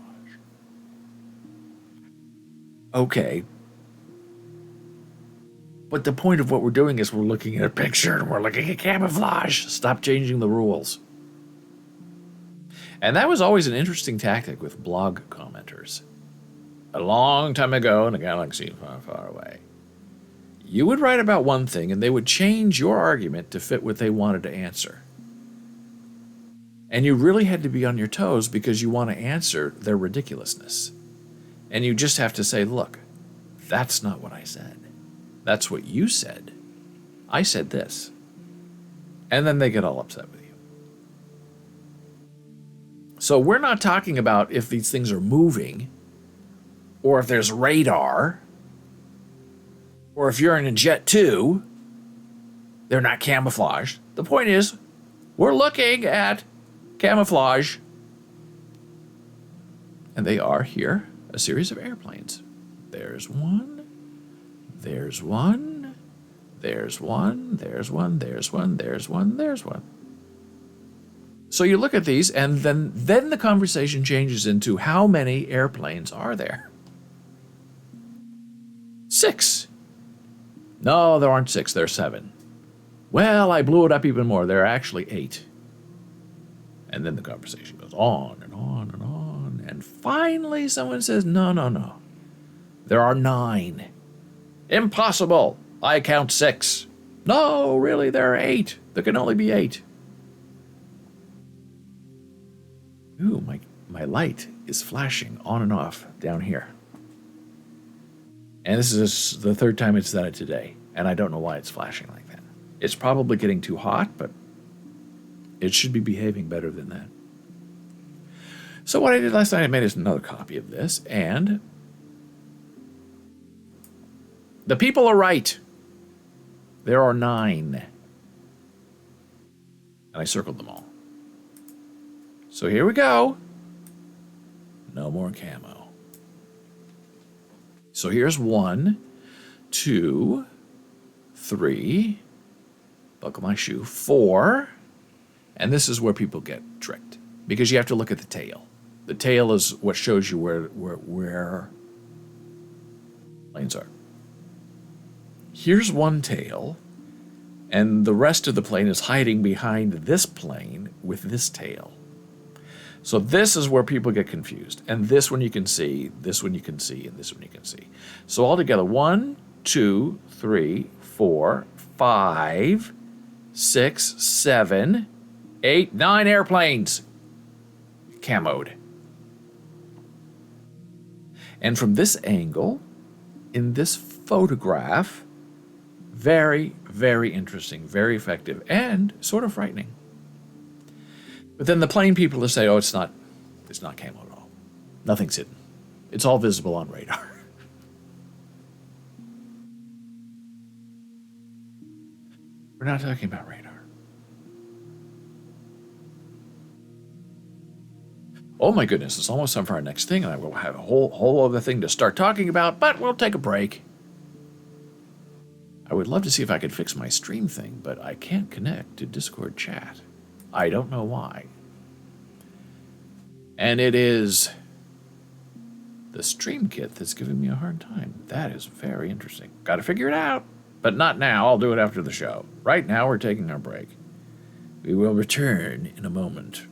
Okay. But the point of what we're doing is we're looking at a picture and we're looking at camouflage. Stop changing the rules. And that was always an interesting tactic with blog commenters. A long time ago in a galaxy far, far away, you would write about one thing and they would change your argument to fit what they wanted to answer. And you really had to be on your toes because you want to answer their ridiculousness. And you just have to say, look, that's not what I said. That's what you said. I said this. And then they get all upset with you. So we're not talking about if these things are moving, or if there's radar, or if you're in a Jet 2, they're not camouflaged. The point is, we're looking at camouflage. And they are here, a series of airplanes. There's one, there's one, there's one, there's one, there's one, there's one, there's one. So you look at these, and then the conversation changes into how many airplanes are there? 6. No, there aren't 6, there are 7. Well, I blew it up even more. There are actually 8. And then the conversation goes on and on and on. And finally someone says, no. There are 9. Impossible. I count 6. No, really, there are 8. There can only be 8. Ooh, my light is flashing on and off down here. And this is the 3rd time it's done it today. And I don't know why it's flashing like that. It's probably getting too hot, but it should be behaving better than that. So what I did last night, I made us another copy of this, and the people are right. There are 9. And I circled them all. So here we go. No more camo. So here's 1, 2, 3, buckle my shoe, 4, and this is where people get tricked because you have to look at the tail. The tail is what shows you where planes are. Here's one tail, and the rest of the plane is hiding behind this plane with this tail. So this is where people get confused. And this one you can see, this one you can see, and this one you can see. So altogether, 1, 2, 3, 4, 5, 6, 7, 8, 9 airplanes camoed. And from this angle, in this photograph, very, very interesting, very effective, and sort of frightening. But then the plain people will say, oh, it's not camo at all. Nothing's hidden. It's all visible on radar. We're not talking about radar. Oh my goodness, it's almost time for our next thing, and I will have a whole other thing to start talking about, but we'll take a break. I would love to see if I could fix my stream thing, but I can't connect to Discord chat. I don't know why. And it is the stream kit that's giving me a hard time. That is very interesting. Got to figure it out, but not now. I'll do it after the show. Right now, we're taking our break. We will return in a moment.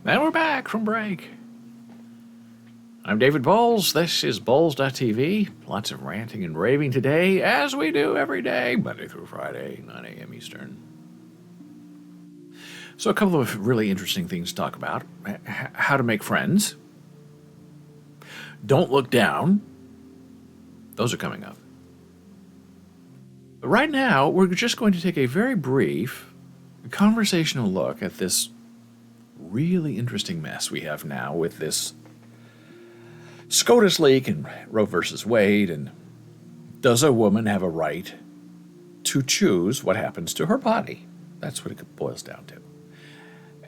And we're back from break. I'm David Boles. This is Boles.tv. Lots of ranting and raving today, as we do every day, Monday through Friday, 9 a.m. Eastern. So a couple of really interesting things to talk about. How to make friends. Don't look down. Those are coming up. But right now, we're just going to take a very brief conversational look at this really interesting mess we have now with this SCOTUS leak and Roe versus Wade, and does a woman have a right to choose what happens to her body? That's what it boils down to.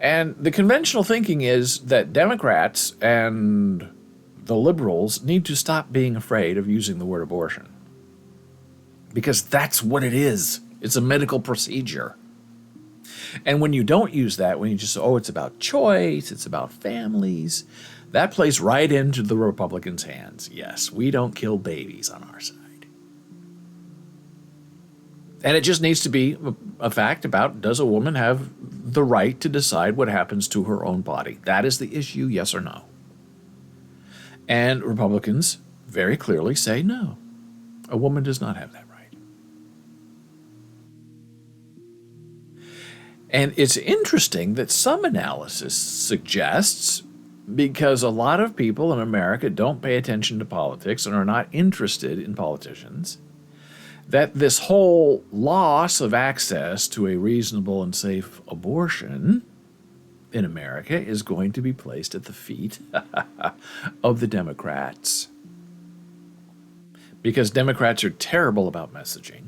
And the conventional thinking is that Democrats and the liberals need to stop being afraid of using the word abortion. Because that's what it is. It's a medical procedure. And when you don't use that, when you just say, oh, it's about choice, it's about families, that plays right into the Republicans' hands. Yes, we don't kill babies on our side. And it just needs to be a fact about, does a woman have the right to decide what happens to her own body? That is the issue, yes or no. And Republicans very clearly say no. A woman does not have that right. And it's interesting that some analysis suggests, because a lot of people in America don't pay attention to politics and are not interested in politicians, that this whole loss of access to a reasonable and safe abortion in America is going to be placed at the feet of the Democrats. Because Democrats are terrible about messaging.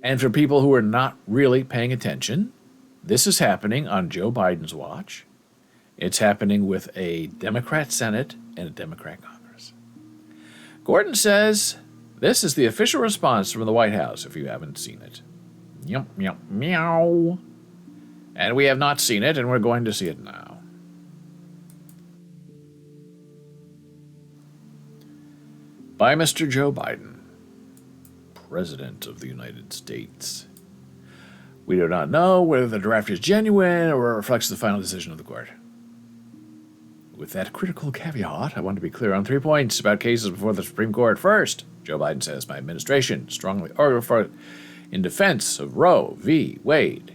And for people who are not really paying attention, this is happening on Joe Biden's watch. It's happening with a Democrat Senate and a Democrat Congress. Gordon says, this is the official response from the White House, if you haven't seen it. Yum, yum, meow. And we have not seen it, and we're going to see it now. By Mr. Joe Biden, President of the United States. We do not know whether the draft is genuine or reflects the final decision of the court. With that critical caveat, I want to be clear on 3 points about cases before the Supreme Court. First, Joe Biden says, my administration strongly argued for in defense of Roe v. Wade.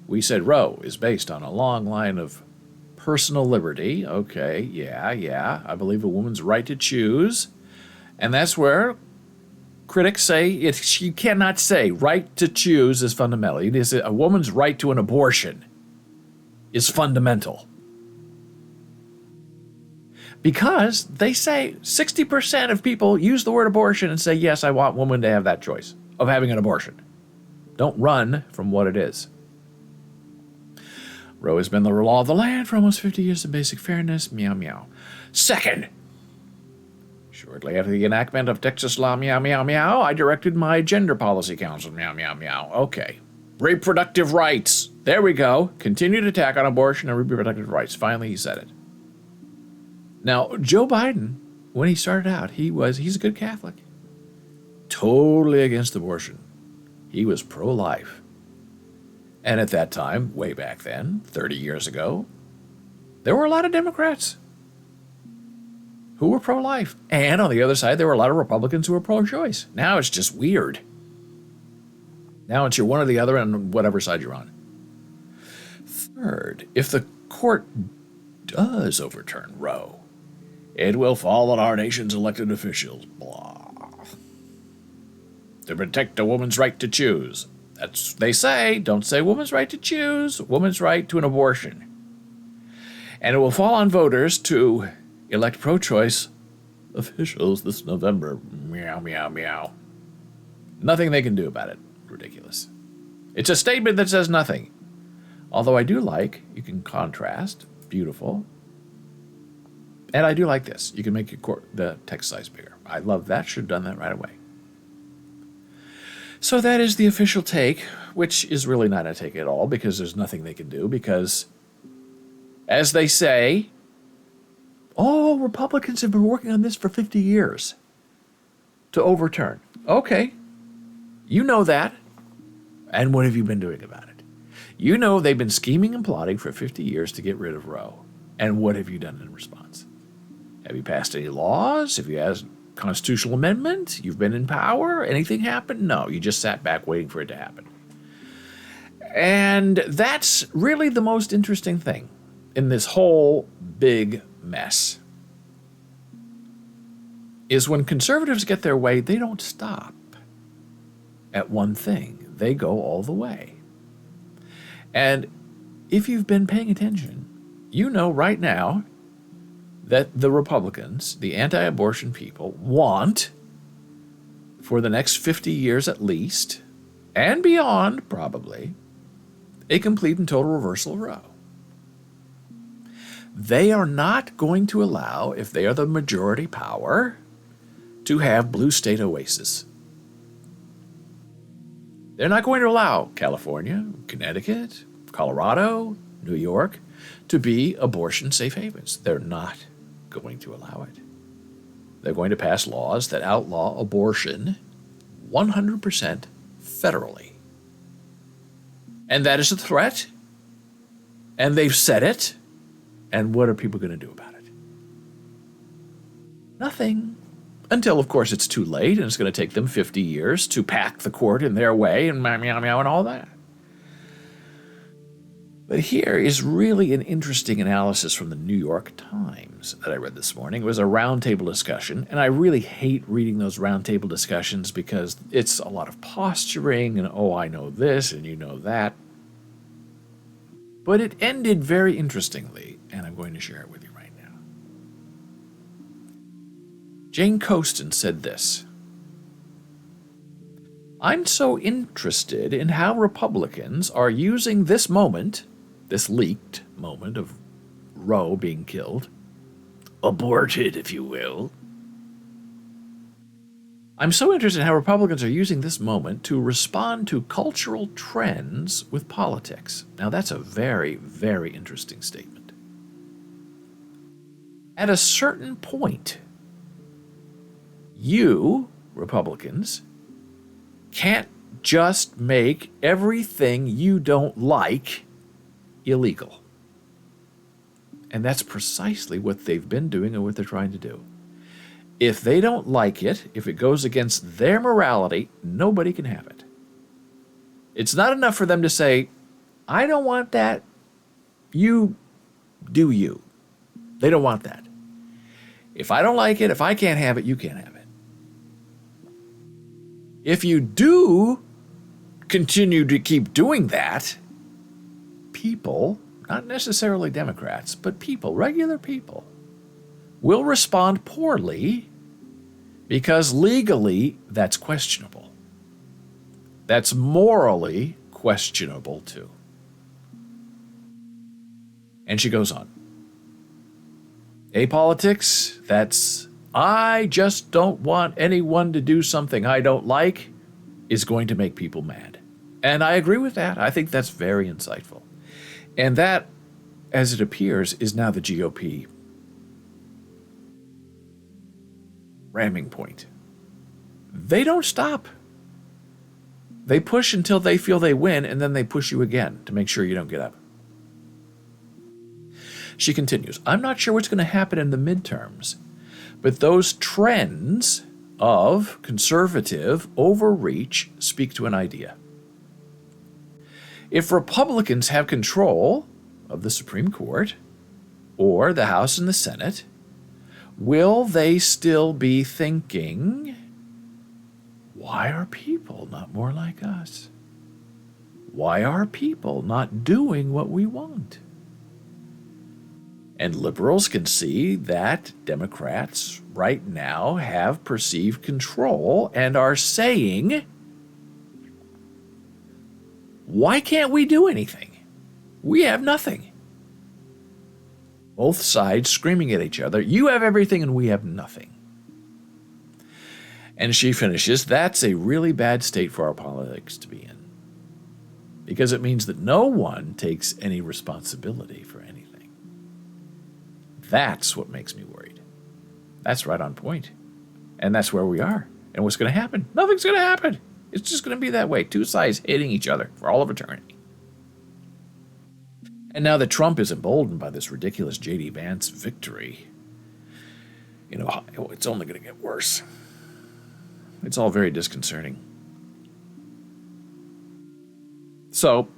We said Roe is based on a long line of personal liberty. Okay, yeah. I believe a woman's right to choose. And that's where critics say you cannot say right to choose is fundamental. It is a woman's right to an abortion is fundamental. Because they say 60% of people use the word abortion and say, yes, I want women to have that choice of having an abortion. Don't run from what it is. Roe has been the law of the land for almost 50 years of basic fairness. Meow, meow. Second, shortly after the enactment of Texas law, meow, meow, meow, I directed my gender policy council, meow, meow, meow. Okay. Reproductive rights. There we go. Continued attack on abortion and reproductive rights. Finally, he said it. Now, Joe Biden, when he started out, he's a good Catholic. Totally against abortion. He was pro-life. And at that time, way back then, 30 years ago, there were a lot of Democrats who were pro-life. And on the other side, there were a lot of Republicans who were pro-choice. Now it's just weird. Now it's you're one or the other on whatever side you're on. Third, if the court does overturn Roe, it will fall on our nation's elected officials, blah, to protect a woman's right to choose. That's they say. Don't say woman's right to choose, woman's right to an abortion. And it will fall on voters to elect pro-choice officials this November. Meow, meow, meow. Nothing they can do about it. Ridiculous. It's a statement that says nothing. Although I do like, you can contrast, beautiful. And I do like this. You can make the text size bigger. I love that. Should have done that right away. So that is the official take, which is really not a take at all because there's nothing they can do because, as they say, oh, Republicans have been working on this for 50 years to overturn. Okay, you know that. And what have you been doing about it? You know they've been scheming and plotting for 50 years to get rid of Roe. And what have you done in response? Have you passed any laws? Have you asked constitutional amendment? You've been in power? Anything happened? No, you just sat back waiting for it to happen. And that's really the most interesting thing in this whole big mess. Is when conservatives get their way, they don't stop at one thing. They go all the way. And if you've been paying attention, you know right now that the Republicans, the anti-abortion people, want, for the next 50 years at least, and beyond probably, a complete and total reversal of Roe. They are not going to allow, if they are the majority power, to have blue state oases. They're not going to allow California, Connecticut, Colorado, New York to be abortion safe havens. They're not going to allow it. They're going to pass laws that outlaw abortion 100% federally. And that is a threat. And they've said it. And what are people going to do about it? Nothing. Until, of course, it's too late and it's going to take them 50 years to pack the court in their way and meow, meow, meow, and all that. But here is really an interesting analysis from the New York Times that I read this morning. It was a roundtable discussion, and I really hate reading those roundtable discussions because it's a lot of posturing and, oh, I know this and you know that. But it ended very interestingly, and I'm going to share it with you right now. Jane Coaston said this: I'm so interested in how Republicans are using this moment, this leaked moment of Roe being killed, aborted, if you will. I'm so interested in how Republicans are using this moment to respond to cultural trends with politics. Now, that's a very, very interesting statement. At a certain point, you, Republicans, can't just make everything you don't like illegal. And that's precisely what they've been doing and what they're trying to do. If they don't like it, if it goes against their morality, nobody can have it. It's not enough for them to say, I don't want that. You do you. They don't want that. If I don't like it, if I can't have it, you can't have it. If you do continue to keep doing that, people, not necessarily Democrats, but people, regular people, will respond poorly because legally that's questionable. That's morally questionable too. And she goes on. Apolitics, that's I just don't want anyone to do something I don't like, is going to make people mad. And I agree with that. I think that's very insightful. And that, as it appears, is now the GOP ramming point. They don't stop. They push until they feel they win, and then they push you again to make sure you don't get up. She continues, I'm not sure what's going to happen in the midterms, but those trends of conservative overreach speak to an idea. If Republicans have control of the Supreme Court or the House and the Senate, will they still be thinking, why are people not more like us? Why are people not doing what we want? And liberals can see that Democrats right now have perceived control and are saying, why can't we do anything? We have nothing. Both sides screaming at each other, you have everything and we have nothing. And she finishes, that's a really bad state for our politics to be in, because it means that no one takes any responsibility for anything. That's what makes me worried. That's right on point. And that's where we are. And what's going to happen? Nothing's going to happen. It's just going to be that way. Two sides hating each other for all of eternity. And now that Trump is emboldened by this ridiculous J.D. Vance victory, it's only going to get worse. It's all very disconcerting. So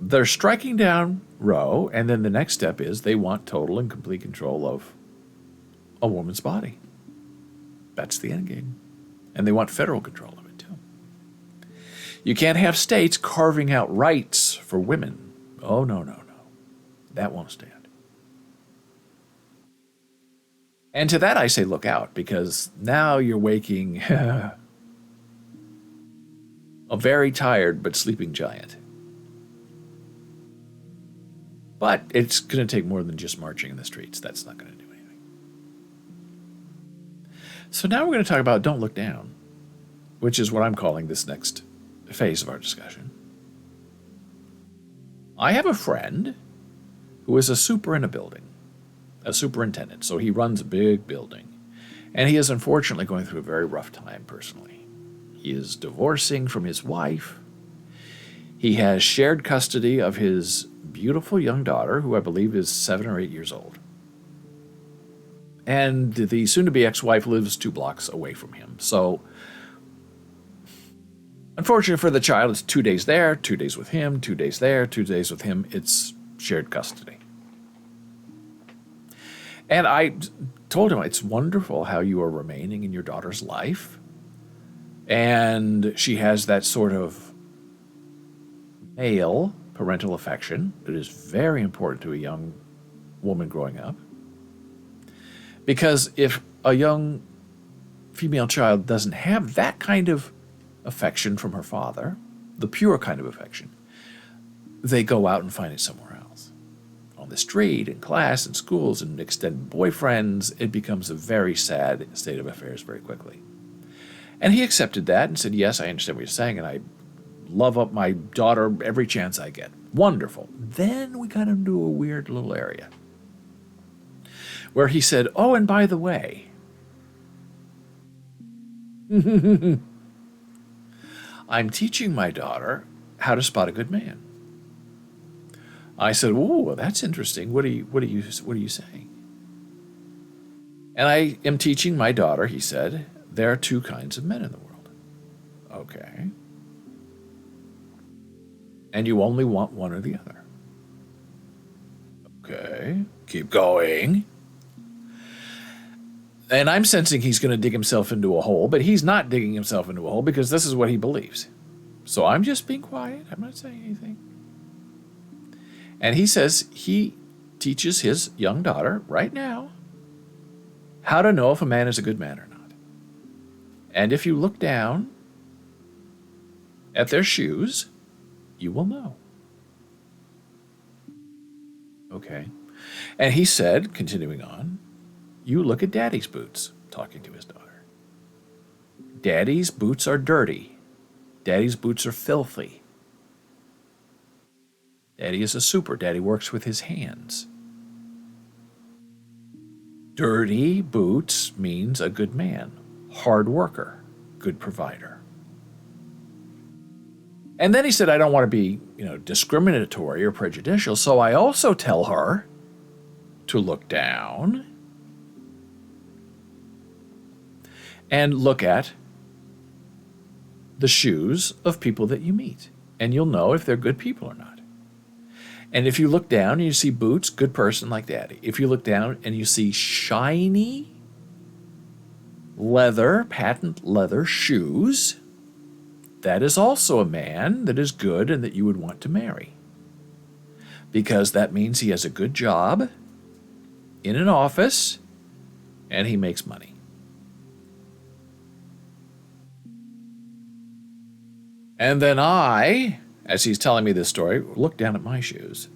they're striking down Roe, and then the next step is they want total and complete control of a woman's body. That's the end game. And they want federal control of it, too. You can't have states carving out rights for women. Oh, no. That won't stand. And to that I say look out, because now you're waking a very tired but sleeping giant. But it's going to take more than just marching in the streets. That's not going to do anything. So now we're going to talk about don't look down, which is what I'm calling this next phase of our discussion. I have a friend who is a super in a building, a superintendent. So he runs a big building. And he is unfortunately going through a very rough time personally. He is divorcing from his wife. He has shared custody of his beautiful young daughter, who I believe is 7 or 8 years old. And the soon-to-be ex-wife lives 2 blocks away from him. So, unfortunately for the child, it's 2 days there, 2 days with him, 2 days there, 2 days with him. It's shared custody. And I told him, it's wonderful how you are remaining in your daughter's life. And she has that sort of male parental affection that is very important to a young woman growing up. Because if a young female child doesn't have that kind of affection from her father, the pure kind of affection, they go out and find it somewhere else. On the street, in class, in schools, and extended boyfriends, it becomes a very sad state of affairs very quickly. And he accepted that and said, yes, I understand what you're saying, and I love up my daughter every chance I get. Wonderful. Then we got into a weird little area where he said, oh, and by the way, I'm teaching my daughter how to spot a good man. I said, "Oh, that's interesting. What are you saying?" And I am teaching my daughter, he said, there are 2 kinds of men in the world. Okay. And you only want one or the other. Okay. Keep going. And I'm sensing he's going to dig himself into a hole, but he's not digging himself into a hole because this is what he believes. So I'm just being quiet. I'm not saying anything. And he says he teaches his young daughter right now how to know if a man is a good man or not. And if you look down at their shoes, you will know. Okay. And he said, continuing on, you look at Daddy's boots, talking to his daughter. Daddy's boots are dirty. Daddy's boots are filthy. Daddy is a super. Daddy works with his hands. Dirty boots means a good man, hard worker, good provider. And then he said, I don't want to be, discriminatory or prejudicial, so I also tell her to look down and look at the shoes of people that you meet, and you'll know if they're good people or not. And if you look down and you see boots, good person like Daddy. If you look down and you see shiny patent leather shoes, that is also a man that is good and that you would want to marry. Because that means he has a good job in an office and he makes money. And then I, as he's telling me this story, look down at my shoes.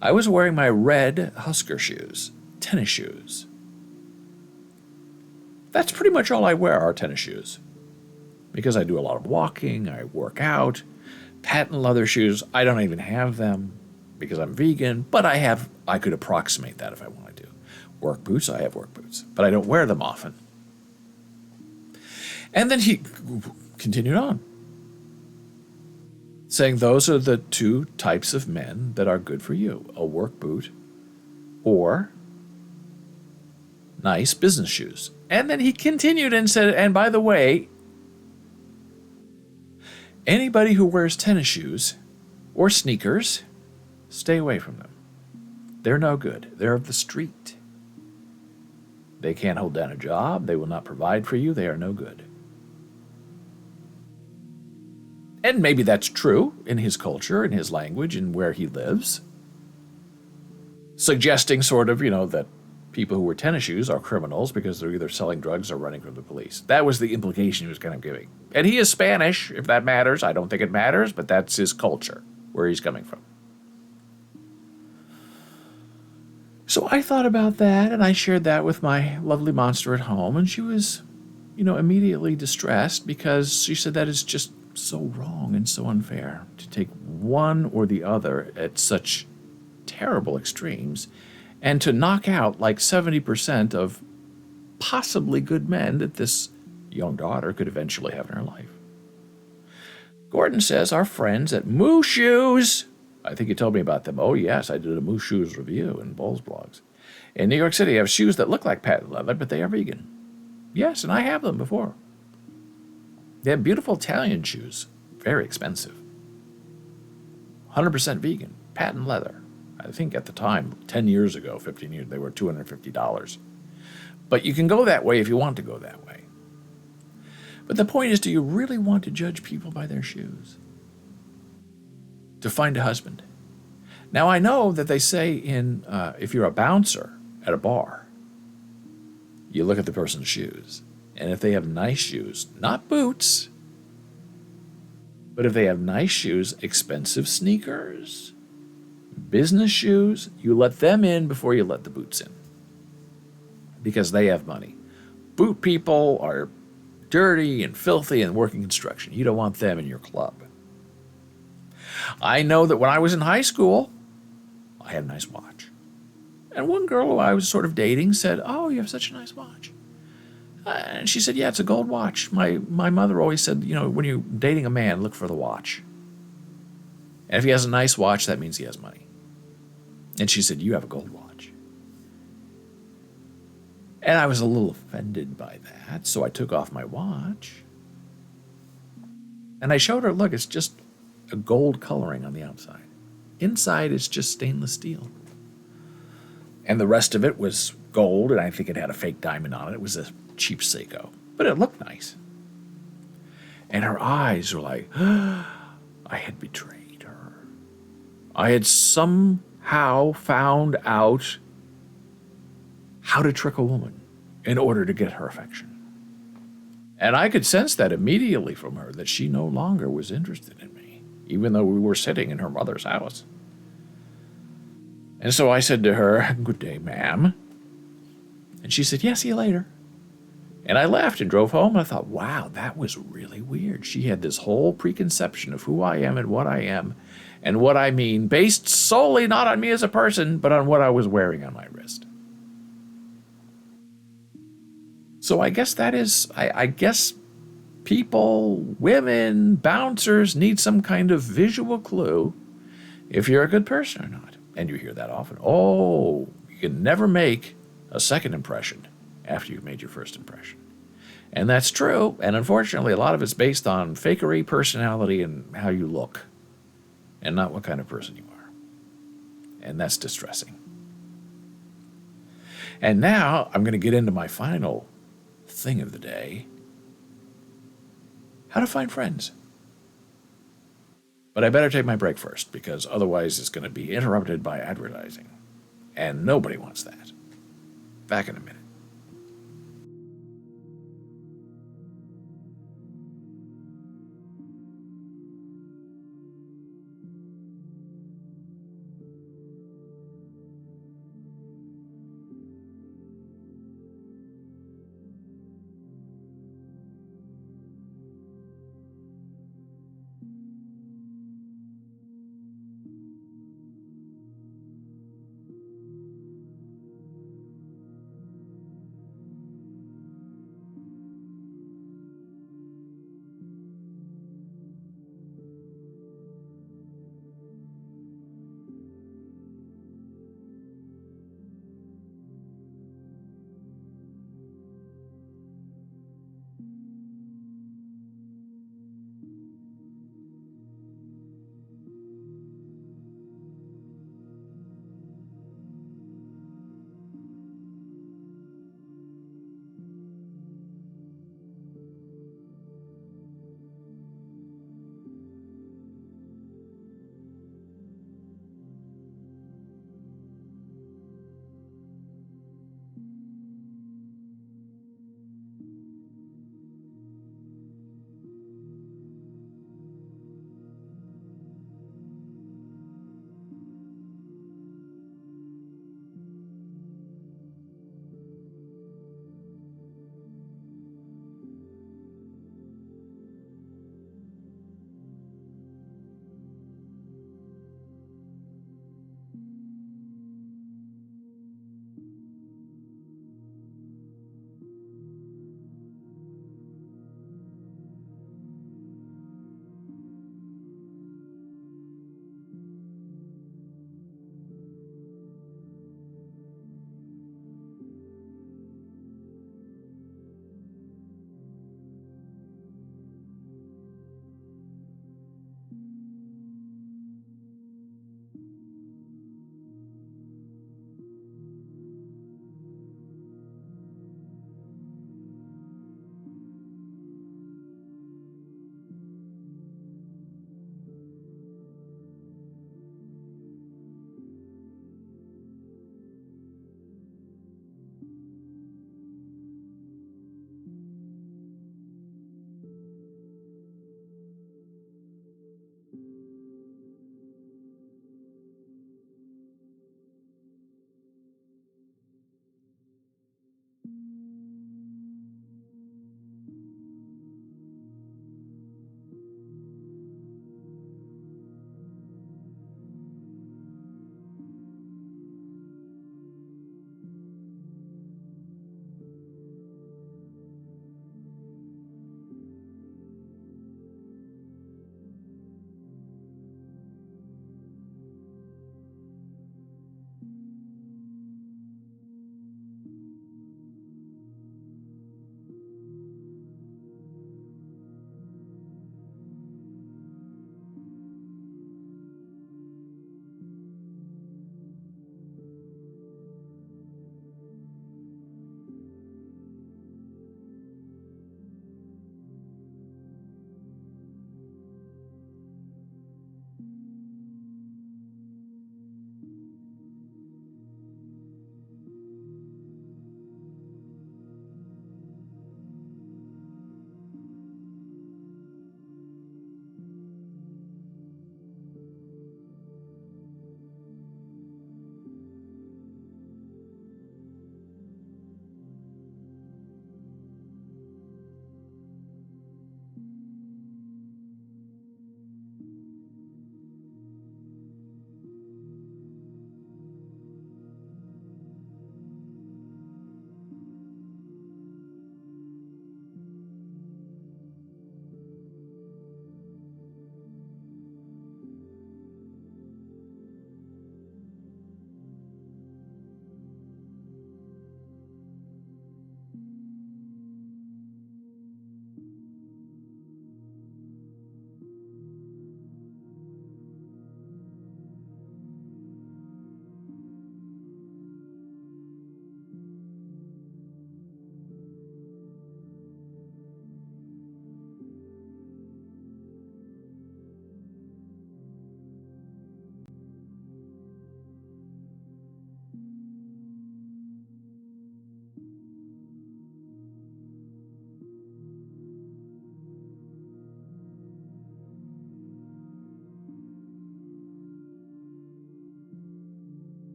I was wearing my red Husker shoes, tennis shoes. That's pretty much all I wear are tennis shoes. Because I do a lot of walking, I work out. Patent leather shoes, I don't even have them because I'm vegan, but I could approximate that if I wanted to. Work boots, I have work boots, but I don't wear them often. And then he continued on. saying those are the two types of men that are good for you, a work boot or nice business shoes. And then he continued and said, and by the way, anybody who wears tennis shoes or sneakers, stay away from them. They're no good. They're of the street. They can't hold down a job. They will not provide for you. They are no good. And maybe that's true in his culture, in his language, and where he lives. Suggesting sort of, that people who wear tennis shoes are criminals because they're either selling drugs or running from the police. That was the implication he was kind of giving. And he is Spanish, if that matters. I don't think it matters, but that's his culture, where he's coming from. So I thought about that, and I shared that with my lovely monster at home, and she was, immediately distressed because she said that is just so wrong and so unfair to take one or the other at such terrible extremes and to knock out like 70% of possibly good men that this young daughter could eventually have in her life. Gordon says our friends at Moo Shoes, I think you told me about them. Oh, yes, I did a Moo Shoes review in Boles blogs. In New York City, have shoes that look like patent leather, but they are vegan. Yes, and I have them before. They have beautiful Italian shoes, very expensive. 100% vegan, patent leather. I think at the time, 10 years ago, 15 years, they were $250. But you can go that way if you want to go that way. But the point is, do you really want to judge people by their shoes? To find a husband. Now, I know that they say if you're a bouncer at a bar, you look at the person's shoes. And if they have nice shoes, not boots, but if they have nice shoes, expensive sneakers, business shoes, you let them in before you let the boots in. Because they have money. Boot people are dirty and filthy and working construction. You don't want them in your club. I know that when I was in high school, I had a nice watch. And one girl who I was sort of dating said, "Oh, you have such a nice watch." And she said, "Yeah, it's a gold watch. My mother always said, when you're dating a man, look for the watch. And if he has a nice watch, that means he has money." And she said, "You have a gold watch." And I was a little offended by that, so I took off my watch. And I showed her, look, it's just a gold coloring on the outside. Inside, it's just stainless steel. And the rest of it was gold, and I think it had a fake diamond on it. It was a cheap Seiko, but it looked nice. And her eyes were like, I had betrayed her. I had somehow found out how to trick a woman in order to get her affection. And I could sense that immediately from her, that she no longer was interested in me, even though we were sitting in her mother's house. And so I said to her, "Good day, ma'am." And she said, "Yeah, see you later." And I left and drove home, and I thought, wow, that was really weird. She had this whole preconception of who I am and what I mean, based solely not on me as a person, but on what I was wearing on my wrist. So I guess I guess people, women, bouncers need some kind of visual clue if you're a good person or not. And you hear that often. Oh, you can never make a second impression after you've made your first impression. And that's true. And unfortunately, a lot of it's based on fakery, personality, and how you look, and not what kind of person you are. And that's distressing. And now I'm going to get into my final thing of the day: how to find friends. But I better take my break first, because otherwise it's going to be interrupted by advertising. And nobody wants that. Back in a minute.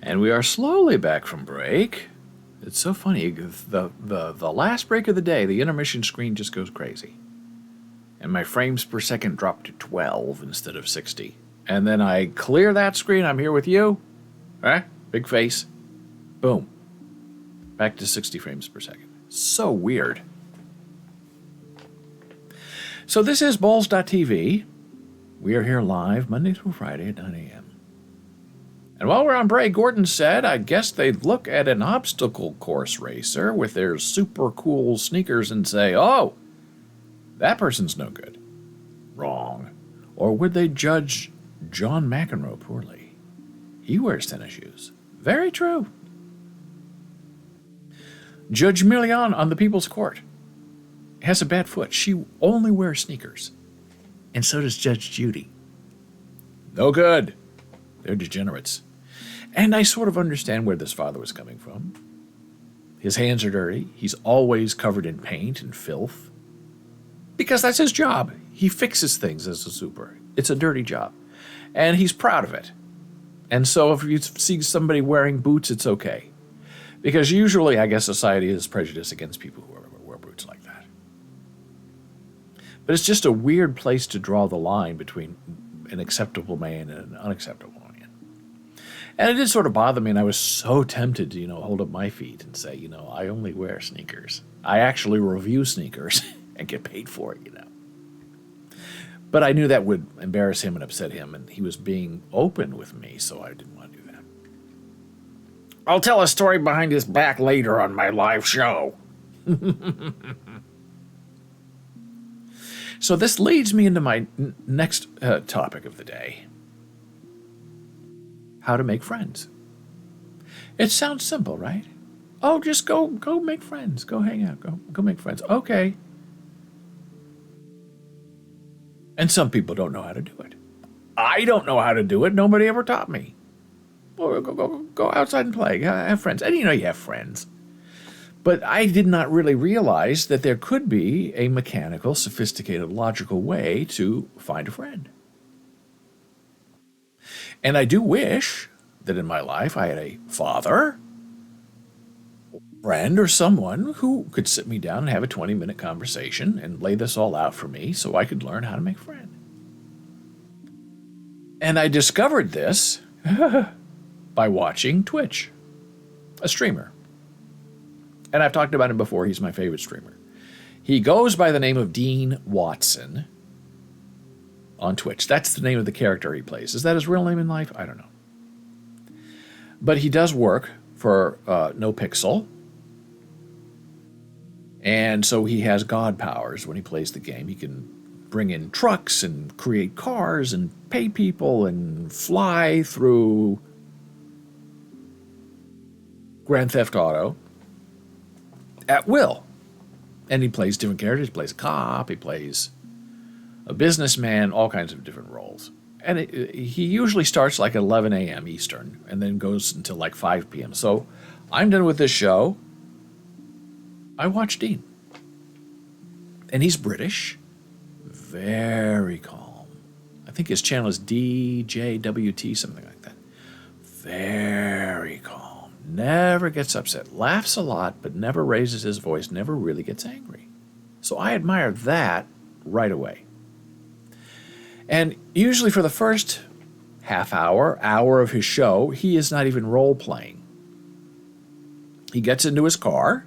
And we are slowly back from break. It's so funny. The last break of the day, the intermission screen just goes crazy. And my frames per second dropped to 12 instead of 60. And then I clear that screen. I'm here with you. Right? Big face. Boom. Back to 60 frames per second. So weird. So this is Boles.tv. We are here live Monday through Friday at 9 a.m. And while we're on break, Gordon said, I guess they'd look at an obstacle course racer with their super cool sneakers and say, oh, that person's no good. Wrong. Or would they judge John McEnroe poorly? He wears tennis shoes. Very true. Judge Millian on the People's Court has a bad foot. She only wears sneakers. And so does Judge Judy. No good. They're degenerates. And I sort of understand where this father was coming from. His hands are dirty. He's always covered in paint and filth. Because that's his job. He fixes things as a super. It's a dirty job. And he's proud of it. And so if you see somebody wearing boots, it's okay. Because usually, I guess, society is prejudiced against people who wear boots like that. But it's just a weird place to draw the line between an acceptable man and an unacceptable man. And it did sort of bother me, and I was so tempted to, hold up my feet and say, I only wear sneakers. I actually review sneakers and get paid for it, But I knew that would embarrass him and upset him, and he was being open with me, so I didn't want to do that. I'll tell a story behind his back later on my live show. So this leads me into my next topic of the day. How to make friends. It sounds simple, right? Oh, just go make friends. Go hang out. Go make friends. Okay. And some people don't know how to do it. I don't know how to do it. Nobody ever taught me. Well, go outside and play. Have friends. And you have friends. But I did not really realize that there could be a mechanical, sophisticated, logical way to find a friend. And I do wish that in my life I had a father, friend, or someone who could sit me down and have a 20-minute conversation and lay this all out for me so I could learn how to make friends. And I discovered this by watching Twitch, a streamer. And I've talked about him before. He's my favorite streamer. He goes by the name of Dean Watson on Twitch. That's the name of the character he plays. Is that his real name in life? I don't know. But he does work for NoPixel. And so he has god powers when he plays the game. He can bring in trucks and create cars and pay people and fly through Grand Theft Auto at will. And he plays different characters. He plays a cop. He plays a businessman, all kinds of different roles. And he usually starts like 11 a.m. Eastern and then goes until like 5 p.m. So I'm done with this show. I watch Dean. And he's British. Very calm. I think his channel is DJWT, something like that. Very calm. Never gets upset. Laughs a lot, but never raises his voice. Never really gets angry. So I admire that right away. And usually for the first hour of his show, he is not even role-playing. He gets into his car,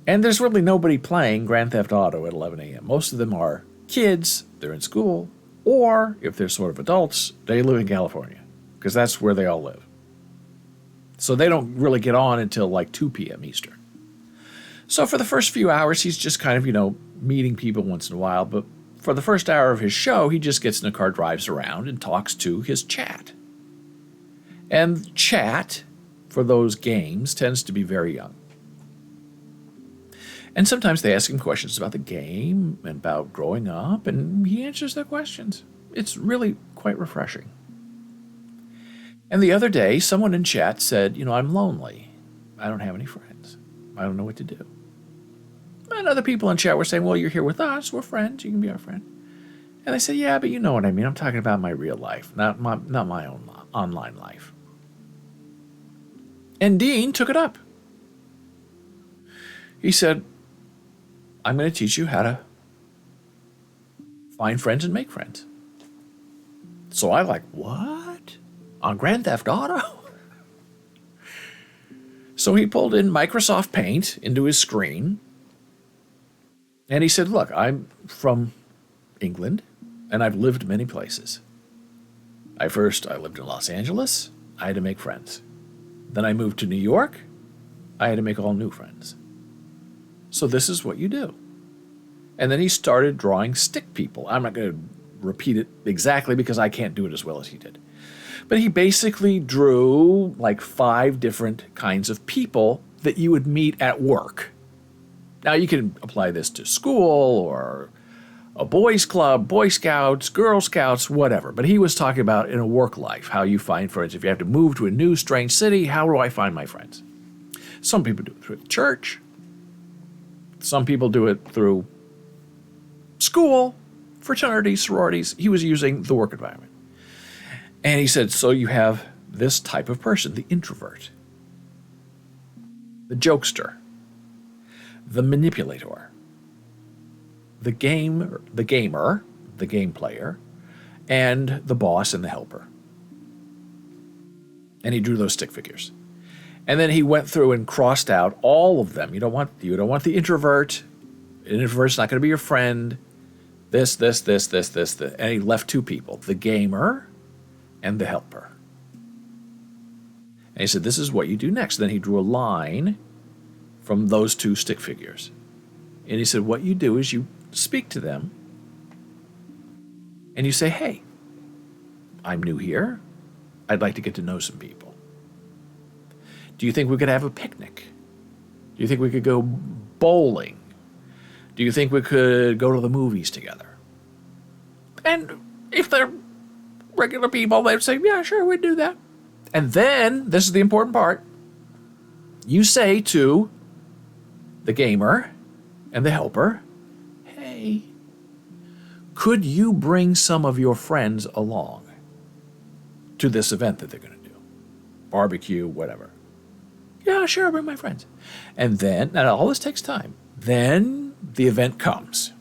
and there's really nobody playing Grand Theft Auto at 11 a.m. Most of them are kids, they're in school, or if they're sort of adults, they live in California, because that's where they all live. So they don't really get on until like 2 p.m. Eastern. So for the first few hours, he's just kind of, meeting people once in a while, but for the first hour of his show, he just gets in a car, drives around, and talks to his chat. And chat, for those games, tends to be very young. And sometimes they ask him questions about the game and about growing up, and he answers their questions. It's really quite refreshing. And the other day, someone in chat said, I'm lonely. I don't have any friends. I don't know what to do. And other people in chat were saying, well, you're here with us. We're friends. You can be our friend. And I said, yeah, but you know what I mean. I'm talking about my real life, not my own online life. And Dean took it up. He said, I'm going to teach you how to find friends and make friends. So I like, what? On Grand Theft Auto? So he pulled in Microsoft Paint into his screen. And he said, look, I'm from England, and I've lived many places. I lived in Los Angeles. I had to make friends. Then I moved to New York. I had to make all new friends. So this is what you do. And then he started drawing stick people. I'm not going to repeat it exactly because I can't do it as well as he did. But he basically drew like 5 different kinds of people that you would meet at work. Now you can apply this to school or a boys club, Boy Scouts, Girl Scouts, whatever. But he was talking about in a work life, how you find friends. If you have to move to a new, strange city, how do I find my friends? Some people do it through the church. Some people do it through school, fraternities, sororities. He was using the work environment. And he said, so you have this type of person, the introvert, the jokester, the manipulator, the gamer, the game player, and the boss and the helper. And he drew those stick figures. And then he went through and crossed out all of them. You don't want the introvert. An introvert's not going to be your friend. This. And he left 2 people, the gamer and the helper. And he said, this is what you do next. Then he drew a line from those 2 stick figures. And he said, what you do is you speak to them and you say, hey, I'm new here. I'd like to get to know some people. Do you think we could have a picnic? Do you think we could go bowling? Do you think we could go to the movies together? And if they're regular people, they'd say, yeah, sure, we'd do that. And then, this is the important part, you say to the gamer and the helper, hey, could you bring some of your friends along to this event that they're going to do? Barbecue, whatever. Yeah, sure, I'll bring my friends. And then, and all this takes time, then the event comes.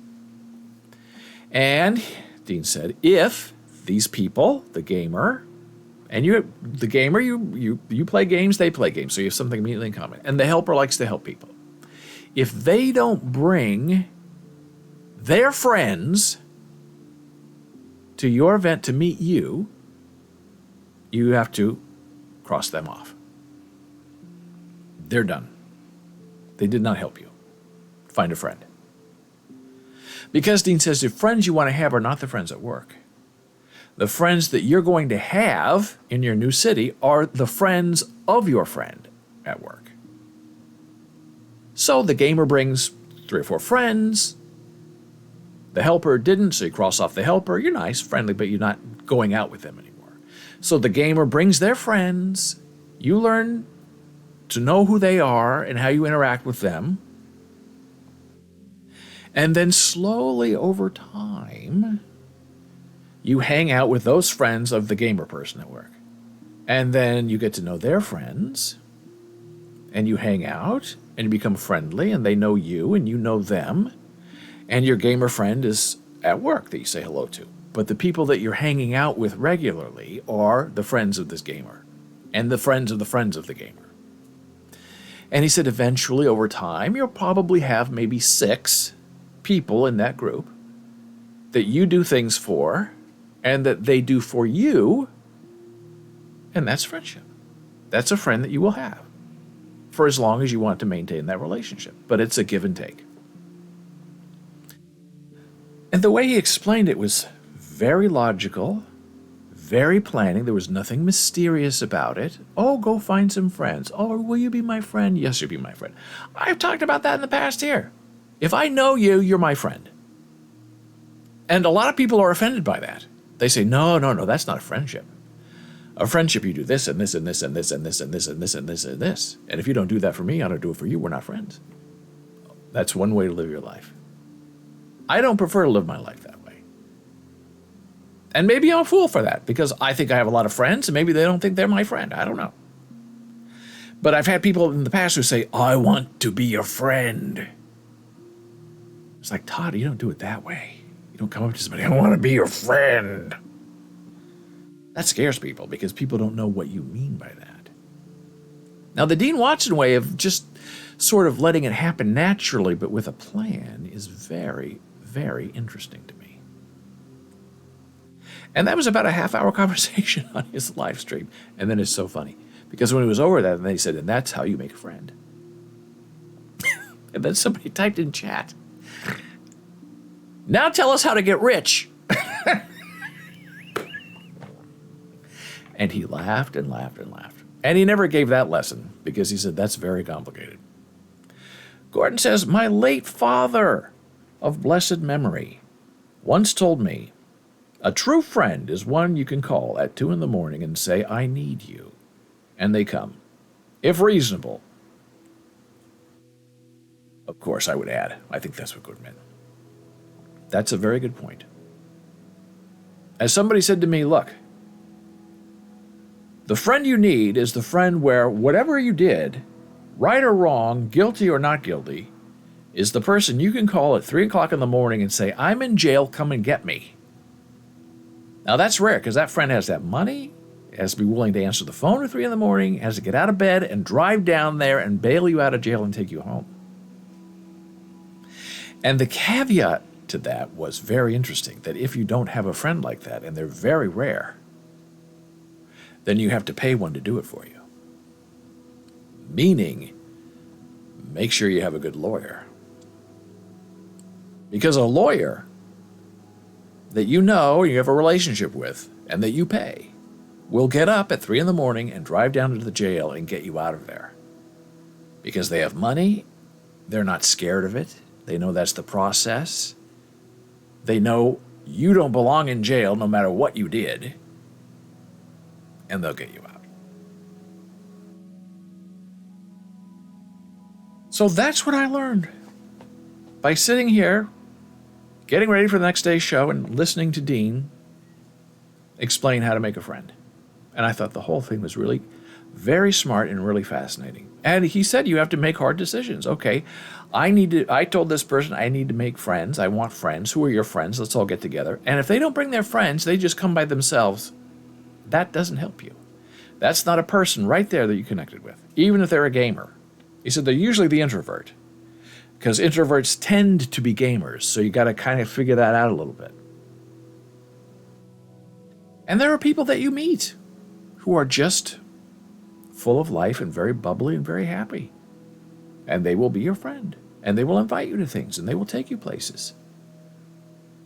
And Dean said, if these people, the gamer, and you play games, they play games, so you have something immediately in common. And the helper likes to help people. If they don't bring their friends to your event to meet you, you have to cross them off. They're done. They did not help you. Find a friend. Because Dean says the friends you want to have are not the friends at work. The friends that you're going to have in your new city are the friends of your friend at work. So the gamer brings 3 or 4 friends. The helper didn't, so you cross off the helper. You're nice, friendly, but you're not going out with them anymore. So the gamer brings their friends. You learn to know who they are and how you interact with them. And then slowly over time, you hang out with those friends of the gamer person at work. And then you get to know their friends, and you hang out, and you become friendly, and they know you, and you know them. And your gamer friend is at work that you say hello to. But the people that you're hanging out with regularly are the friends of this gamer, and the friends of the gamer. And he said eventually, over time, you'll probably have maybe 6 people in that group that you do things for and that they do for you, and that's friendship. That's a friend that you will have for as long as you want to maintain that relationship. But it's a give and take. And the way he explained it was very logical, very planning. There was nothing mysterious about it. Oh, go find some friends. Oh, will you be my friend? Yes, you'll be my friend. I've talked about that in the past here. If I know you, you're my friend. And a lot of people are offended by that. They say, no, that's not a friendship. A friendship, you do this and this and this and this and this and this and this and this and this. And if you don't do that for me, I don't do it for you. We're not friends. That's one way to live your life. I don't prefer to live my life that way. And maybe I'm a fool for that because I think I have a lot of friends and maybe they don't think they're my friend. I don't know. But I've had people in the past who say, I want to be your friend. It's like, Todd, you don't do it that way. You don't come up to somebody, I want to be your friend. That scares people because people don't know what you mean by that. Now, the Dean Watson way of just sort of letting it happen naturally but with a plan is very, very interesting to me. And that was about a half-hour conversation on his live stream. And then it's so funny because when he was over that, and they said, and that's how you make a friend. And then somebody typed in chat, now tell us how to get rich. And he laughed and laughed and laughed. And he never gave that lesson because he said, that's very complicated. Gordon says, my late father of blessed memory once told me, a true friend is one you can call at 2 a.m. and say, I need you. And they come, if reasonable. Of course, I would add, I think that's what Gordon meant. That's a very good point. As somebody said to me, look, the friend you need is the friend where whatever you did, right or wrong, guilty or not guilty, is the person you can call at 3 o'clock in the morning and say, I'm in jail, come and get me. Now that's rare because that friend has that money, has to be willing to answer the phone at 3 in the morning, has to get out of bed and drive down there and bail you out of jail and take you home. And the caveat to that was very interesting, that if you don't have a friend like that, and they're very rare, then you have to pay one to do it for you. Meaning, make sure you have a good lawyer. Because a lawyer that you know, you have a relationship with, and that you pay, will get up at 3 in the morning and drive down to the jail and get you out of there. Because they have money, they're not scared of it, they know that's the process, they know you don't belong in jail no matter what you did, and they'll get you out. So that's what I learned by sitting here, getting ready for the next day's show and listening to Dean explain how to make a friend. And I thought the whole thing was really very smart and really fascinating. And he said you have to make hard decisions. Okay, I told this person I need to make friends. I want friends. Who are your friends? Let's all get together. And if they don't bring their friends, they just come by themselves. That doesn't help you. That's not a person right there that you connected with, even if they're a gamer. He said they're usually the introvert, because introverts tend to be gamers, so you got to kind of figure that out a little bit. And there are people that you meet who are just full of life and very bubbly and very happy. And they will be your friend, and they will invite you to things, and they will take you places.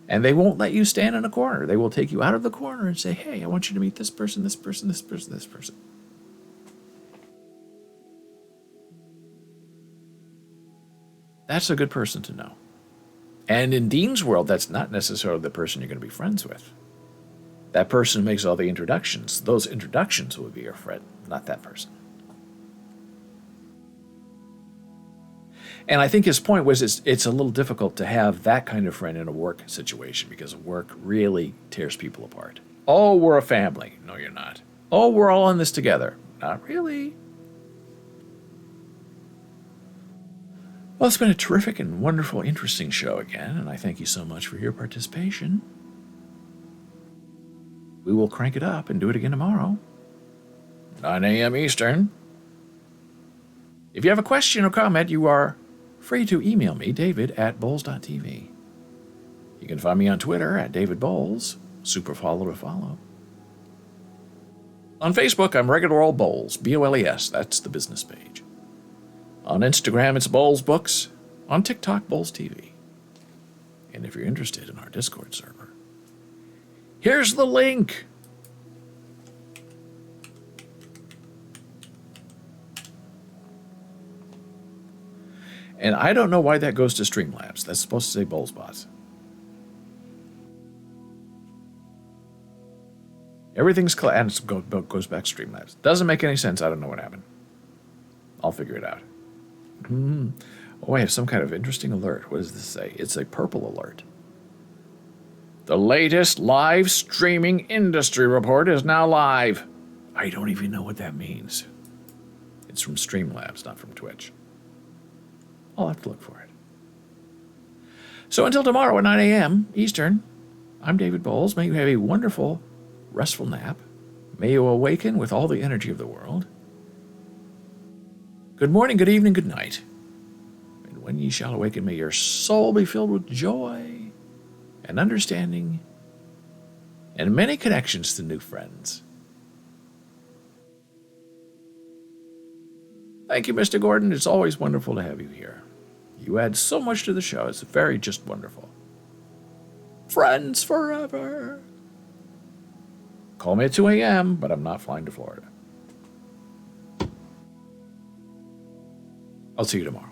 And they won't let you stand in a corner. They will take you out of the corner and say, hey, I want you to meet this person, this person, this person, this person. That's a good person to know. And in Dean's world, that's not necessarily the person you're going to be friends with. That person who makes all the introductions. Those introductions will be your friend, not that person. And I think his point was it's a little difficult to have that kind of friend in a work situation because work really tears people apart. Oh, we're a family. No, you're not. Oh, we're all in this together. Not really. Well, it's been a terrific and wonderful, interesting show again, and I thank you so much for your participation. We will crank it up and do it again tomorrow, 9 a.m. Eastern. If you have a question or comment, you are free to email me, david@boles.tv. You can find me on Twitter @DavidBoles, super follow to follow. On Facebook, I'm regular old Boles, B-O-L-E-S, that's the business page. On Instagram, it's Boles Books. On TikTok, Boles TV. And if you're interested in our Discord server, here's the link. And I don't know why that goes to Streamlabs. That's supposed to say BolesBots. Everything's and it goes back to Streamlabs. Doesn't make any sense. I don't know what happened. I'll figure it out. Oh, I have some kind of interesting alert. What does this say? It's a purple alert. The latest live streaming industry report is now live. I don't even know what that means. It's from Streamlabs, not from Twitch. I'll have to look for it. So until tomorrow at 9 a.m. Eastern, I'm David Boles. May you have a wonderful, restful nap. May you awaken with all the energy of the world. Good morning, good evening, good night. And when ye shall awaken, may your soul be filled with joy and understanding and many connections to new friends. Thank you, Mr. Gordon. It's always wonderful to have you here. You add so much to the show. It's very just wonderful. Friends forever. Call me at 2 a.m., but I'm not flying to Florida. I'll see you tomorrow.